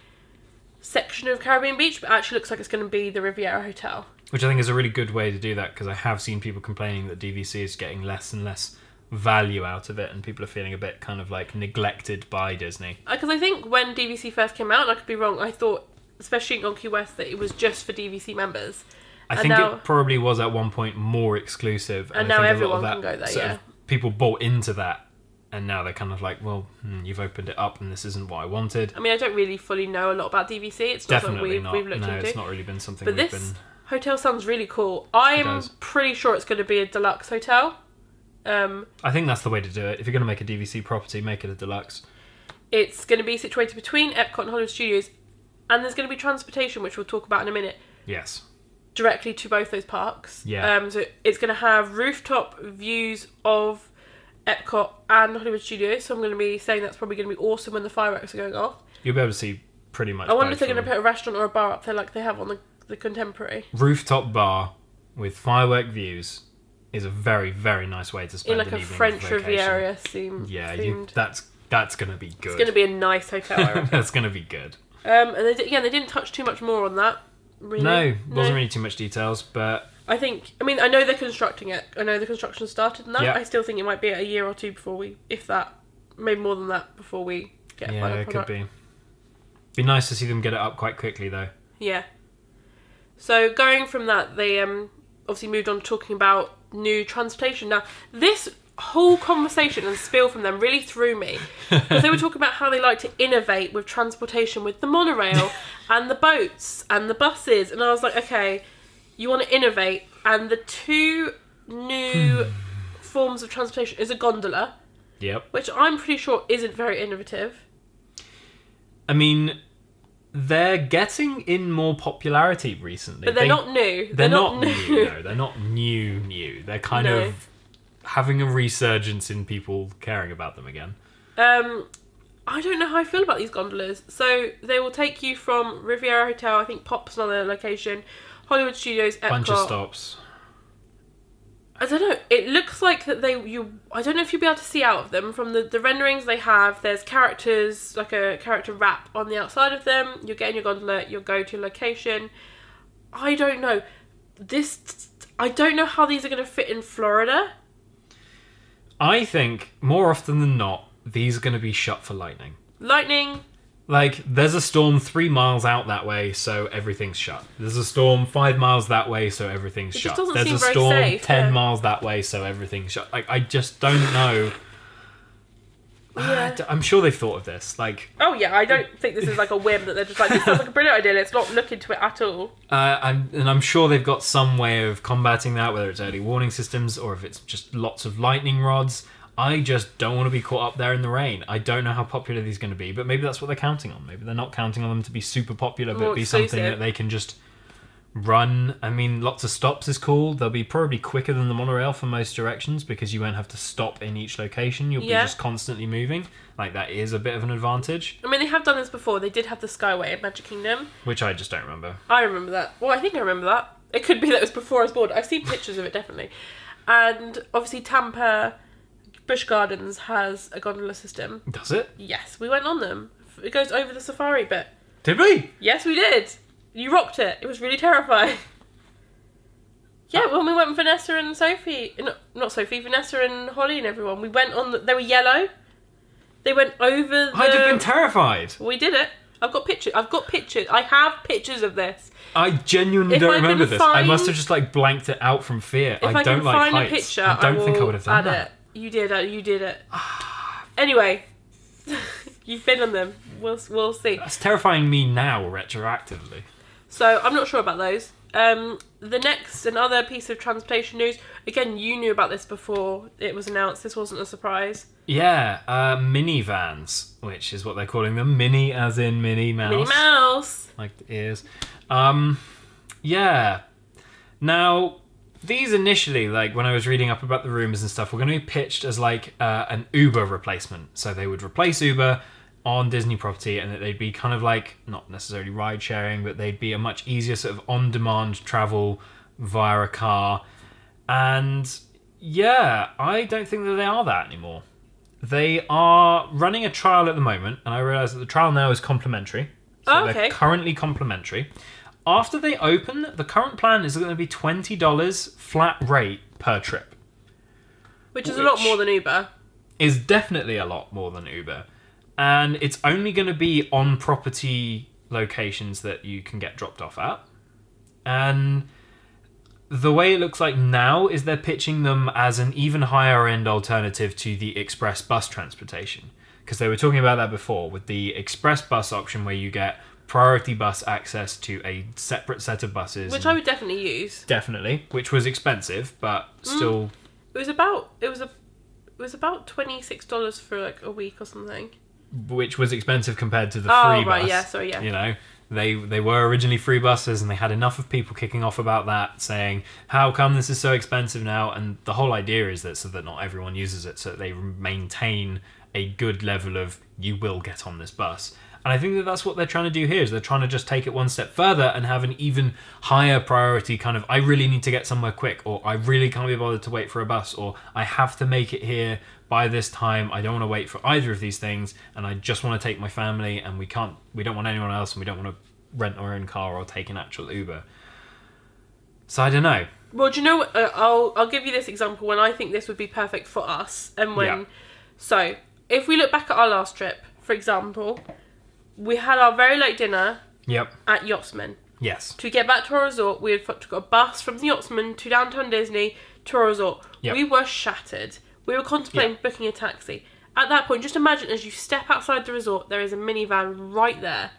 section of Caribbean Beach, but actually looks like it's going to be the Riviera Hotel. Which I think is a really good way to do that, because I have seen people complaining that DVC is getting less and less value out of it, and people are feeling a bit kind of like neglected by Disney. Because I think when DVC first came out, and I could be wrong, I thought, especially on Key West, that it was just for DVC members. I think it probably was at one point more exclusive. And now everyone can go there, yeah. People bought into that, and now they're kind of like, well, you've opened it up and this isn't what I wanted. I mean, I don't really fully know a lot about DVC. It's not something we've looked into. It's not really been something but we've this hotel sounds really cool. I'm pretty sure it's going to be a deluxe hotel. I think that's the way to do it. If you're going to make a DVC property, make it a deluxe. It's going to be situated between Epcot and Hollywood Studios, and there's going to be transportation, which we'll talk about in a minute. Yes. Directly to both those parks. Yeah. So it's going to have rooftop views of Epcot and Hollywood Studios. So I'm going to be saying that's probably going to be awesome when the fireworks are going off. You'll be able to see pretty much. I wonder if they're going to put a restaurant or a bar up there like they have on the Contemporary. Rooftop bar with firework views is a very, very nice way to spend an evening. In like a French Riviera theme. Yeah, that's going to be good. It's going to be a nice hotel. That's going to be good. And they didn't touch too much more on that. Really. No, wasn't really too much details, but I know they're constructing it. I know the construction started and that. Yeah. I still think it might be a year or two before we, if that, maybe more than that, before we get a final product. Could be. Be nice to see them get it up quite quickly, though. Yeah. So going from that, they obviously moved on to talking about new transportation. Now, this whole conversation and spiel from them really threw me, because they were talking about how they like to innovate with transportation, with the monorail and the boats and the buses, and I was like, okay, you want to innovate, and the two new forms of transportation is a gondola, which I'm pretty sure isn't very innovative. I mean, they're getting in more popularity recently, but they're not new. They're not new. No, they're not new. They're kind of having a resurgence in people caring about them again. I don't know how I feel about these gondolas. So they will take you from Riviera Hotel, I think Pop's another location, Hollywood Studios, Epcot. Bunch of stops. I don't know. It looks like that I don't know if you'll be able to see out of them. From the renderings they have, there's characters, like a character wrap on the outside of them. You'll get in your gondola, you'll go to a location. I don't know. I don't know how these are going to fit in Florida. I think, more often than not, these are going to be shut for lightning. Lightning. Like, there's a storm 3 miles out that way, so everything's shut. There's a storm 5 miles that way, so everything's shut. There's a storm 10 miles that way, so everything's shut. Like, I just don't know. Yeah. I'm sure they've thought of this. Like, oh yeah, I don't think this is like a whim that they're just like, this sounds like a brilliant idea, let's not look into it at all. I'm sure they've got some way of combating that, whether it's early warning systems or if it's just lots of lightning rods. I just don't want to be caught up there in the rain. I don't know how popular these are going to be, but maybe that's what they're counting on. Maybe they're not counting on them to be super popular, but be something that they can just run. I mean, lots of stops is cool. They'll be probably quicker than the monorail for most directions because you won't have to stop in each location. You'll be just constantly moving. Like, that is a bit of an advantage. I mean, they have done this before. They did have the Skyway at Magic Kingdom. Which I just don't remember. I remember that. Well, I think I remember that. It could be that it was before I was born. I've seen pictures of it, definitely. And obviously Tampa Busch Gardens has a gondola system. Does it? Yes, we went on them. It goes over the safari bit. Did we? Yes, we did. You rocked it. It was really terrifying. Yeah, when we went with Vanessa and Sophie, not Sophie, Vanessa and Holly and everyone, we went on, they were yellow. They went over the... I'd have been terrified. We did it. I've got pictures. I have pictures of this. I genuinely don't remember this. I must have just like blanked it out from fear. I don't like heights. If I can find a picture, I don't think I would have done that. You did it. Anyway, you've been on them. We'll see. That's terrifying me now, retroactively. So I'm not sure about those. The next and other piece of transportation news. Again, you knew about this before it was announced. This wasn't a surprise. Yeah, minivans, which is what they're calling them. Minnie as in Minnie Mouse. Minnie Mouse. Like the ears. Yeah. Now, these initially, like when I was reading up about the rumours and stuff, were going to be pitched as like an Uber replacement. So they would replace Uber on Disney property, and that they'd be kind of like, not necessarily ride sharing, but they'd be a much easier sort of on-demand travel via a car. And yeah, I don't think that they are that anymore. They are running a trial at the moment, and I realise that the trial now is complimentary. So okay. They're currently complimentary. After they open, the current plan is going to be $20 flat rate per trip. Which is a lot more than Uber. Is definitely a lot more than Uber. And it's only going to be on property locations that you can get dropped off at. And the way it looks like now is they're pitching them as an even higher end alternative to the express bus transportation. Because they were talking about that before with the express bus option where you get priority bus access to a separate set of buses. Which I would definitely use. Definitely. Which was expensive, but still... It was about $26 for like a week or something. Which was expensive compared to the free bus. Right, yeah, sorry, yeah. You know, they were originally free buses, and they had enough of people kicking off about that, saying, how come this is so expensive now? And the whole idea is that so that not everyone uses it, so that they maintain a good level of, you will get on this bus. And I think that that's what they're trying to do here, is they're trying to just take it one step further and have an even higher priority kind of, I really need to get somewhere quick, or I really can't be bothered to wait for a bus, or I have to make it here by this time. I don't want to wait for either of these things, and I just want to take my family, and we don't want anyone else, and we don't want to rent our own car or take an actual Uber. So I don't know. Well, do you know what? I'll give you this example when I think this would be perfect for us, and when... Yeah. So, if we look back at our last trip, for example... We had our very late dinner at Yachtsman. Yes. To get back to our resort, we had got a bus from the Yachtsman to downtown Disney to our resort. Yep. We were shattered. We were contemplating booking a taxi. At that point, just imagine as you step outside the resort, there is a minivan right there.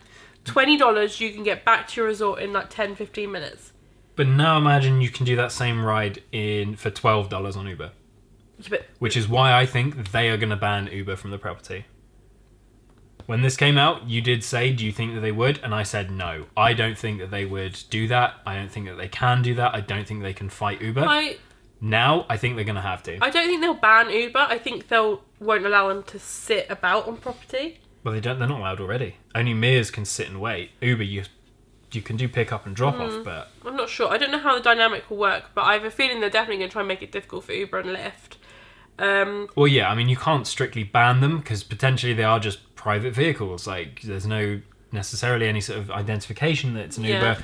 $20, you can get back to your resort in like 10, 15 minutes. But now imagine you can do that same ride for $12 on Uber. Which is why I think they are going to ban Uber from the property. When this came out, you did say, do you think that they would? And I said, no. I don't think that they would do that. I don't think that they can do that. I don't think they can fight Uber. Now, I think they're going to have to. I don't think they'll ban Uber. I think won't allow them to sit about on property. Well, they're not allowed already. Only Mears can sit and wait. Uber, you can do pick up and drop off, but... I'm not sure. I don't know how the dynamic will work, but I have a feeling they're definitely going to try and make it difficult for Uber and Lyft. Well, yeah, I mean, you can't strictly ban them, because potentially they are just private vehicles. Like, there's no necessarily any sort of identification that it's an Uber.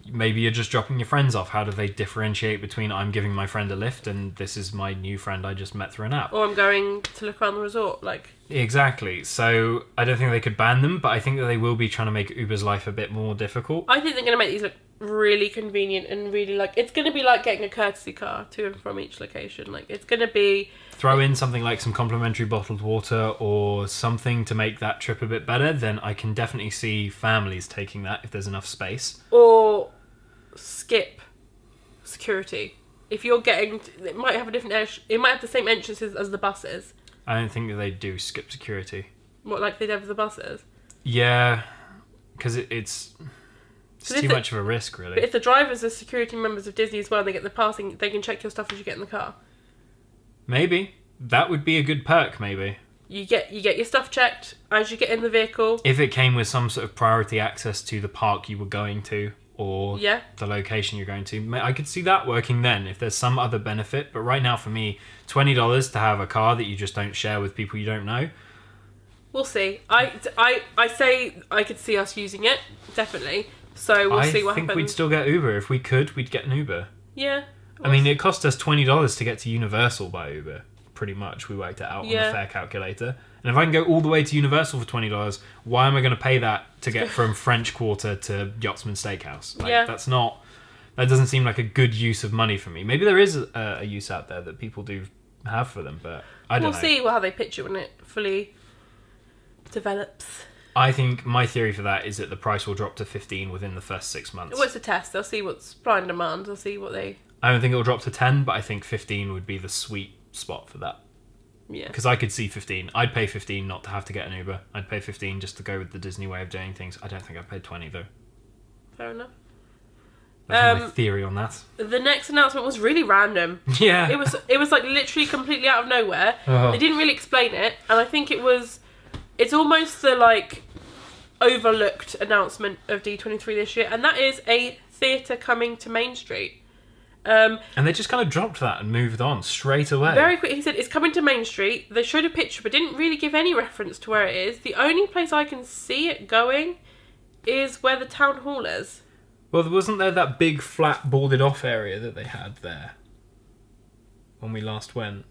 Maybe you're just dropping your friends off. How do they differentiate between I'm giving my friend a lift and this is my new friend I just met through an app? Or I'm going to look around the resort, like... Exactly. So, I don't think they could ban them, but I think that they will be trying to make Uber's life a bit more difficult. I think they're going to make these look really convenient and really like... It's going to be like getting a courtesy car to and from each location. Like, it's going to be... Throw in something like some complimentary bottled water or something to make that trip a bit better, then I can definitely see families taking that if there's enough space. Or skip security. If you're getting... It might have a different... It might have the same entrances as the buses. I don't think that they do skip security. What, like they did with the buses? Yeah, because it's too much of a risk, really. But if the drivers are security members of Disney as well, and they get the passing, they can check your stuff as you get in the car. Maybe that would be a good perk. Maybe you get your stuff checked as you get in the vehicle. If it came with some sort of priority access to the park you were going to, or the location you're going to, I could see that working then if there's some other benefit. But right now, for me, $20 to have a car that you just don't share with people you don't know. We'll see. I say I could see us using it, definitely. So we'll see what happens. I think we'd still get Uber. If we could, we'd get an Uber. Yeah. I mean, it cost us $20 to get to Universal by Uber, pretty much. We worked it out on the fare calculator. And if I can go all the way to Universal for $20, why am I going to pay that to get from French Quarter to Yachtsman Steakhouse? That doesn't seem like a good use of money for me. Maybe there is a use out there that people do have for them, but I don't know. We'll see how they pitch it when it fully develops. I think my theory for that is that the price will drop to 15 within the first 6 months. Well, it's a test. They'll see what's supply and demand. They'll see what they... I don't think it'll drop to 10, but I think 15 would be the sweet spot for that. Yeah. Because I could see 15. I'd pay 15 not to have to get an Uber. I'd pay 15 just to go with the Disney way of doing things. I don't think I'd pay 20 though. Fair enough. That's my theory on that. The next announcement was really random. Yeah. It was like literally completely out of nowhere. Oh. They didn't really explain it, and I think it's almost the like overlooked announcement of D23 this year, and that is a theatre coming to Main Street. And they just kind of dropped that and moved on straight away. Very quick, he said it's coming to Main Street. They showed a picture, but didn't really give any reference to where it is. The only place I can see it going is where the town hall is. Well, wasn't there that big flat boarded off area that they had there when we last went?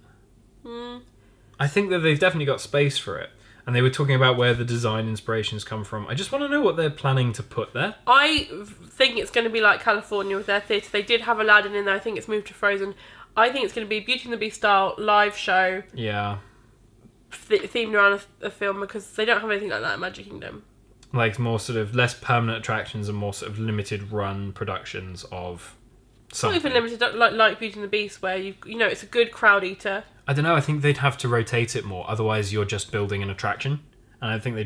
I think that they've definitely got space for it. And they were talking about where the design inspirations come from. I just want to know what they're planning to put there. I think it's going to be like California with their theatre. They did have Aladdin in there. I think it's moved to Frozen. I think it's going to be Beauty and the Beast style live show. Yeah. Themed around a film, because they don't have anything like that in Magic Kingdom. Like more sort of less permanent attractions and more sort of limited run productions of something. Not even limited, like Beauty and the Beast, where you know it's a good crowd eater. I don't know, I think they'd have to rotate it more, otherwise you're just building an attraction. And I think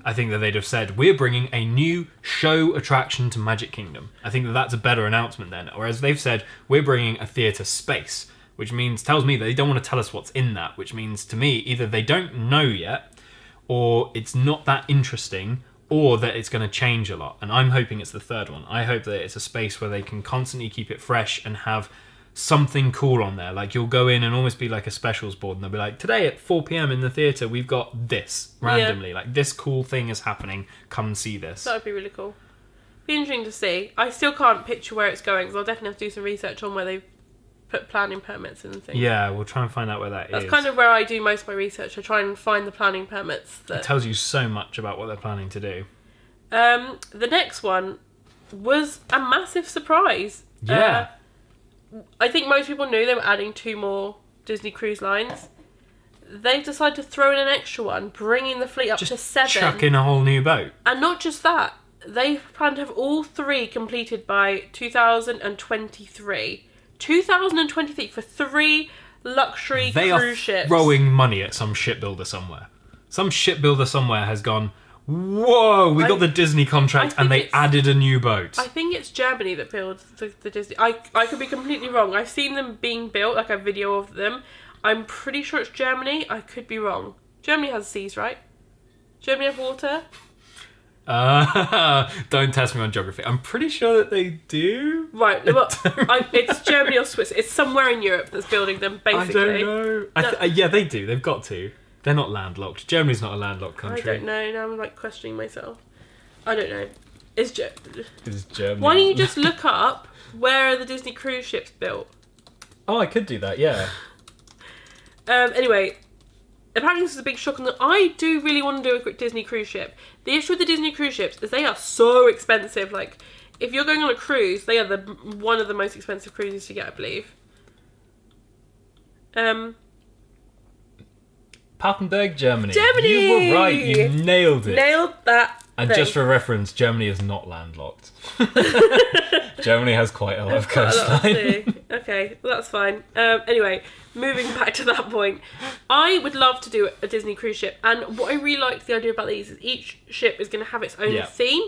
I think that they'd have said, we're bringing a new show attraction to Magic Kingdom. I think that that's a better announcement then. Whereas they've said, we're bringing a theatre space, which tells me that they don't want to tell us what's in that, which means to me, either they don't know yet, or it's not that interesting, or that it's going to change a lot. And I'm hoping it's the third one. I hope that it's a space where they can constantly keep it fresh and have something cool on there. Like you'll go in and almost be like a specials board, and they'll be like, today at 4 p.m. in the theatre we've got this randomly. Like this cool thing is happening, come and see this. That would be really cool. Be interesting to see. I still can't picture where it's going, because I'll definitely have to do some research on where they've put planning permits and things. Yeah, we'll try and find out where that is. That's kind of where I do most of my research. I try and find the planning permits. It tells you so much about what they're planning to do. The next one was a massive surprise. Yeah. I think most people knew they were adding 2 more Disney cruise lines. They've decided to throw in an extra one, bringing the fleet up to 7. Chuck in a whole new boat. And not just that, they plan to have all 3 completed by 2023. 2023 for 3 luxury cruise ships. They are throwing money at some shipbuilder somewhere. Some shipbuilder somewhere has gone, whoa, we got the Disney contract and they added a new boat. I think it's Germany that builds the Disney. I could be completely wrong. I've seen them being built, like a video of them. I'm pretty sure it's Germany. I could be wrong. Germany has seas, right? Germany have water? Don't test me on geography. I'm pretty sure that they do. Right, well, it's Germany or Swiss. It's somewhere in Europe that's building them, basically. I don't know. Yeah, they do. They've got to. They're not landlocked. Germany's not a landlocked country. I don't know. Now I'm like questioning myself. I don't know. It's Germany. Why don't you just look up where are the Disney cruise ships built? Oh, I could do that, yeah. Anyway, apparently this is a big shock, and I do really want to do a quick Disney cruise ship. The issue with the Disney cruise ships is they are so expensive. Like, if you're going on a cruise, they are one of the most expensive cruises to get, I believe. Papenburg, Germany. Germany! You were right, you nailed it. Nailed that And thing. just for reference, Germany is not landlocked. Germany has quite a lot of Quite a lot of coastline. sea. Okay, well, that's fine. Anyway, moving back to that point, I would love to do a Disney cruise ship, and what I really liked the idea about these is each ship is going to have its own theme.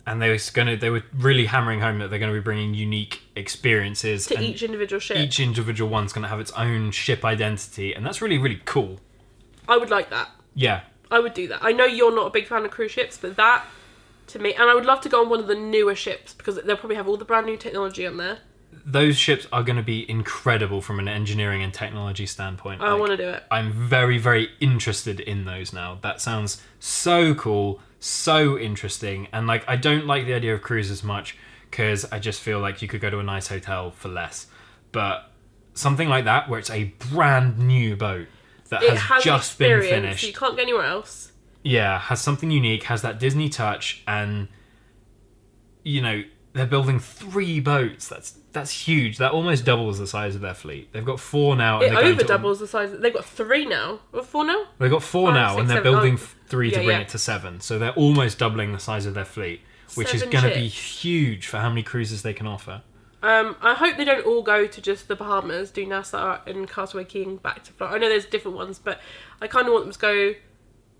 And they were really hammering home that they're going to be bringing unique experiences to each individual ship. Each individual one's going to have its own ship identity, and that's really, really cool. I would like that. Yeah. I would do that. I know you're not a big fan of cruise ships, but that, to me, and I would love to go on one of the newer ships, because they'll probably have all the brand new technology on there. Those ships are going to be incredible from an engineering and technology standpoint. I want to do it. I'm very, very interested in those now. That sounds so cool, so interesting, and like I don't like the idea of cruises much, because I just feel like you could go to a nice hotel for less. But something like that, where it's a brand new boat that has just been finished. You can't go anywhere else. Yeah, has something unique, has that Disney touch, and you know, they're building 3 boats. That's huge. That almost doubles the size of their fleet. They've got 4 now. It over doubles the size. They've got 3 now. Or 4 now? They've got 4 now, 6, and they're 7, building 9. 3 to bring it to 7. So they're almost doubling the size of their fleet, which is 7 going to be ships. huge for how many cruises they can offer. I hope they don't all go to just the Bahamas, do Nassau and Castaway Cay and back to Florida. I know there's different ones, but I kind of want them to go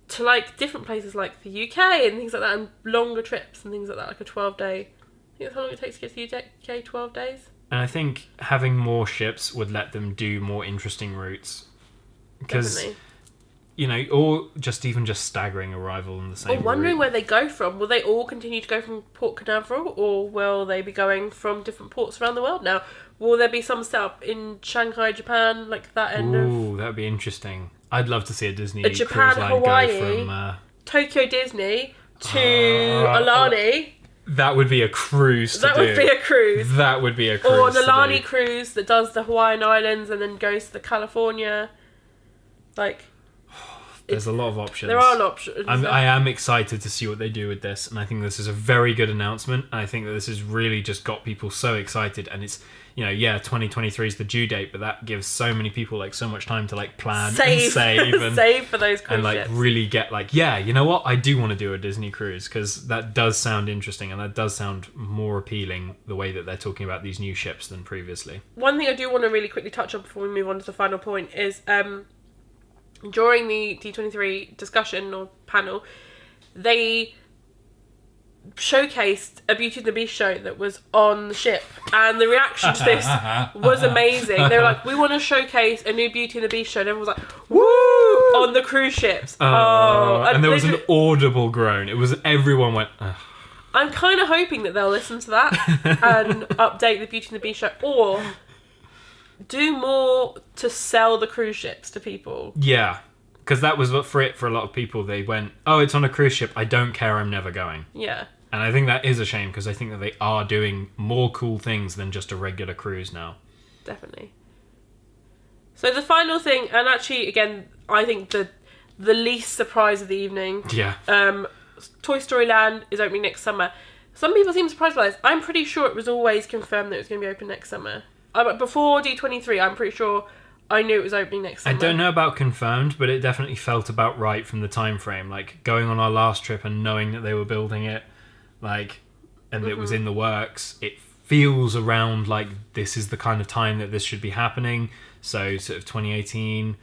to like different places like the UK and things like that, and longer trips and things like that, like a 12-day. I think that's how long it takes to get to the UK, 12 days. And I think having more ships would let them do more interesting routes. Because, Definitely. you know, or just staggering arrival in the same Or wondering route. where they go from. Will they all continue to go from Port Canaveral, or will they be going from different ports around the world now? Will there be some set up in Shanghai, Japan, like that end of... Ooh, that would be interesting. I'd love to see a Disney Japan, cruise line Hawaii, go from... Tokyo Disney to Alani. That would be a cruise to That do. would be a cruise. That would be a cruise Or an to Alani do. cruise that does the Hawaiian Islands and then goes to the California. Like... There's a lot of options. There are options. I am excited to see what they do with this, and I think this is a very good announcement, and I think that this has really just got people so excited, and it's, you know, 2023 is the due date, but that gives so many people like so much time to like plan and save and, save for those cruise and like ships. really get like, yeah, you know what, I do want to do a Disney cruise, because that does sound interesting, and that does sound more appealing the way that they're talking about these new ships than previously. One thing I do want to really quickly touch on before we move on to the final point is during the D23 discussion or panel, they showcased a Beauty and the Beast show that was on the ship, and the reaction to this was amazing. They were like, we want to showcase a new Beauty and the Beast show, and everyone was like, woo, on the cruise ships. And there was an audible groan. It was, everyone went, ugh. I'm kind of hoping that they'll listen to that and update the Beauty and the Beast show, or do more to sell the cruise ships to people. Yeah, because that was what for a lot of people. They went, oh, it's on a cruise ship, I don't care, I'm never going. Yeah. And I think that is a shame, because I think that they are doing more cool things than just a regular cruise now. Definitely. So the final thing, and actually, again, I think the least surprise of the evening. Yeah. Toy Story Land is opening next summer. Some people seem surprised by this. I'm pretty sure it was always confirmed that it was going to be open next summer. But before D23, I'm pretty sure I knew it was opening next summer. I don't know about confirmed, but it definitely felt about right from the time frame. Like, going on our last trip and knowing that they were building it, like, and it was in the works, it feels around like this is the kind of time that this should be happening. So, sort of 2018.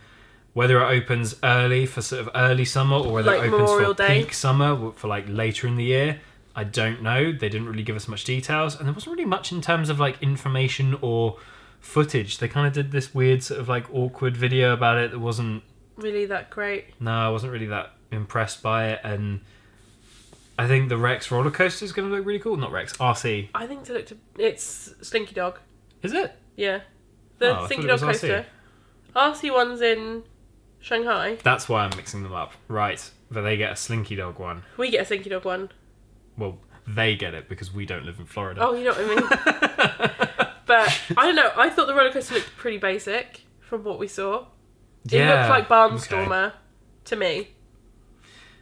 Whether it opens early for sort of early summer, or whether Like it opens Memorial for Day. peak summer, for like later in the year, I don't know. They didn't really give us much details, and there wasn't really much in terms of like information or footage. They kind of did this weird sort of like awkward video about it that wasn't really that great. No, I wasn't really that impressed by it, and I think the Rex roller coaster is going to look really cool. Not Rex, RC. I think it's Slinky Dog. Is it? Yeah. Oh, The I Slinky thought it Dog was coaster. RC one's in Shanghai. That's why I'm mixing them up. Right, but they get a Slinky Dog one. We get a Slinky Dog one. Well, they get it because we don't live in Florida. Oh, you know what I mean? But, I don't know, I thought the roller coaster looked pretty basic from what we saw. It looked like Barnstormer to me.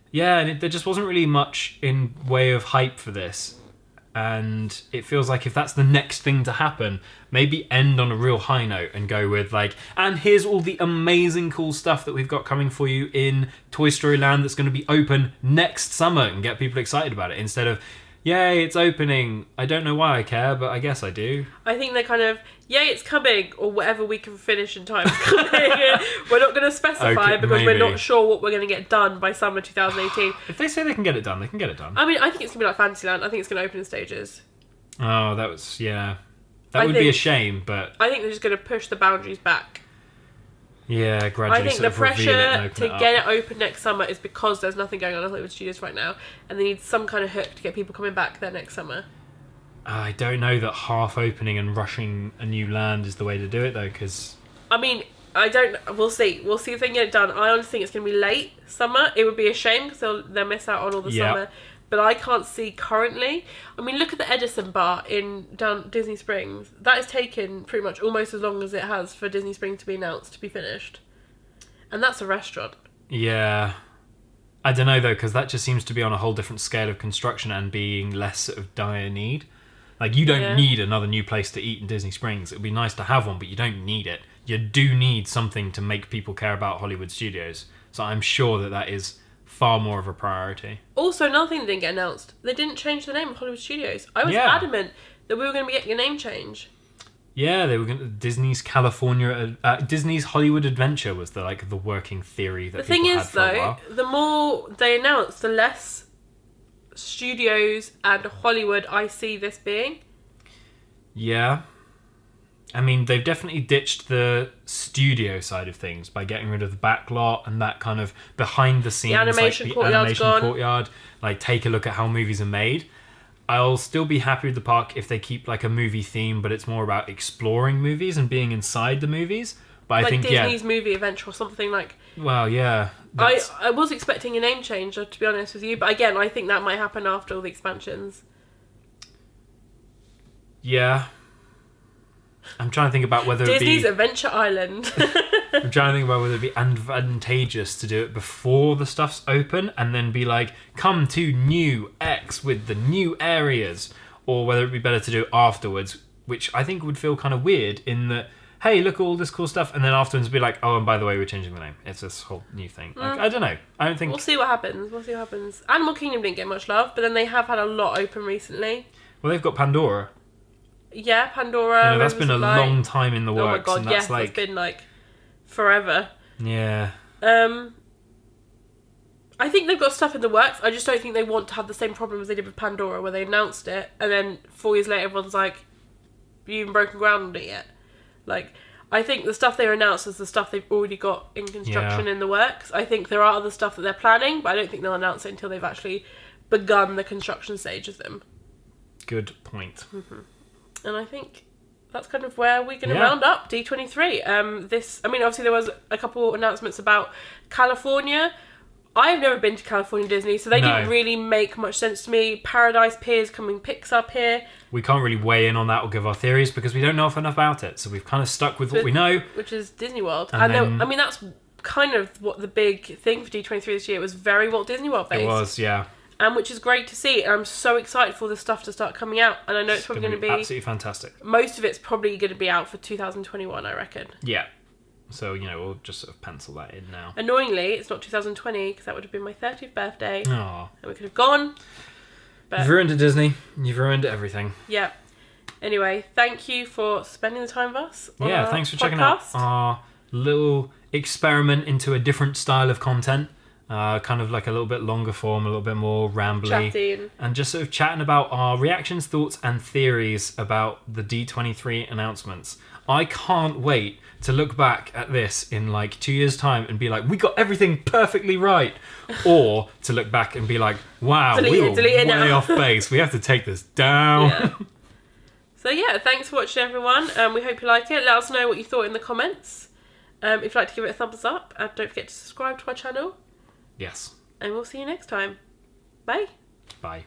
Yeah, and there just wasn't really much in way of hype for this. and it feels like if that's the next thing to happen, maybe end on a real high note and go with like, and here's all the amazing cool stuff that we've got coming for you in Toy Story Land that's going to be open next summer, and get people excited about it, instead of, yay, it's opening, I don't know why I care, but I guess I do. I think they're kind of, yay, it's coming, or whatever we can finish in time is coming. We're not going to specify Okay, because maybe. we're not sure what we're going to get done by summer 2018. If they say they can get it done, they can get it done. I mean, I think it's going to be like Fantasyland. I think it's going to open in stages. Oh, that was, yeah. That I would be a think- shame, but I think they're just going to push the boundaries back. yeah, gradually I think sort the of reveal it and pressure open to it up. get it open next summer is because there's nothing going on in Hollywood Studios right now, and they need some kind of hook to get people coming back there next summer. I don't know that half opening and rushing a new land is the way to do it, though, because... I mean, I don't. We'll see. We'll see if they can get it done. I honestly think it's going to be late summer. It would be a shame because they'll miss out on all the Yeah. summer. But I can't see currently. I mean, look at the Edison Bar in down Disney Springs. That has taken pretty much almost as long as it has for Disney Springs to be announced to be finished, and that's a restaurant. Yeah. I don't know, though, because that just seems to be on a whole different scale of construction and being less sort of dire need. Like, you don't Yeah. need another new place to eat in Disney Springs. It would be nice to have one, but you don't need it. You do need something to make people care about Hollywood Studios. So I'm sure that that is far more of a priority. Also, another thing that didn't get announced: they didn't change the name of Hollywood Studios. I was Yeah. adamant that we were going to be getting a name change. Yeah, they were going to... Disney's Disney's Hollywood Adventure was the working theory that The thing people is, had for a though, while. the more they announce, the less studios and Hollywood I see this being. Yeah. I mean, they've definitely ditched the studio side of things by getting rid of the back lot and that kind of behind the scenes, animation courtyard's gone. courtyard, like take a look at how movies are made. I'll still be happy with the park if they keep like a movie theme, but it's more about exploring movies and being inside the movies. But I Like think, Disney's Movie Adventure or something like. well, yeah. that's- I was expecting a name change, to be honest with you, but again, I think that might happen after all the expansions. Yeah. I'm trying to think about whether Disney's it'd Adventure Island. be... I'm trying to think about whether it'd be advantageous to do it before the stuff's open and then be like, come to new X with the new areas, or whether it'd be better to do it afterwards, which I think would feel kind of weird in that, hey, look at all this cool stuff, and then afterwards be like, oh, and by the way, we're changing the name. It's this whole new thing. Like, I don't know. I don't think... We'll see what happens. Animal Kingdom didn't get much love, but then they have had a lot open recently. Well, they've got Pandora. Yeah, Pandora. You know, that's Rivers been a of Light. long time in the Oh my works, god, and yes, that's like... it's been like forever. Yeah. I think they've got stuff in the works. I just don't think they want to have the same problem as they did with Pandora, where they announced it and then 4 years later everyone's like, you even broken ground on it yet? Like, I think the stuff they announced is the stuff they've already got in construction Yeah. in the works. I think there are other stuff that they're planning, but I don't think they'll announce it until they've actually begun the construction stage of them. Good point. And I think that's kind of where we're going to Yeah. round up D23. Obviously there was a couple announcements about California. I've never been to California Disney, so they No. didn't really make much sense to me. Paradise Piers coming picks up here, We can't really weigh in on that or give our theories because we don't know enough about it. So we've kind of stuck with what we know. which is Disney World. And then- That's kind of what the big thing for D23 this year was, very Walt Disney World based. It was, yeah. And which is great to see. And I'm so excited for this stuff to start coming out. And I know it's probably going to be... absolutely fantastic. Most of it's probably going to be out for 2021, I reckon. Yeah. So, we'll just sort of pencil that in now. Annoyingly, it's not 2020 because that would have been my 30th birthday, Aw. and we could have gone. But You've ruined it, Disney. You've ruined everything. yeah. Anyway, thank you for spending the time with us. On Yeah, our thanks for checking out podcast. our little experiment into a different style of content. Kind of like a little bit longer form, a little bit more rambly. Chatty And just sort of chatting about our reactions, thoughts, and theories about the D23 announcements. I can't wait to look back at this in like 2 years' time and be like, we got everything perfectly right. Or to look back and be like, wow, we were delete it way now. off base. We have to take this down. Yeah. So yeah, thanks for watching, everyone. We hope you like it. Let us know what you thought in the comments. If you'd like to give it a thumbs up, and don't forget to subscribe to our channel. Yes. And we'll see you next time. Bye. Bye.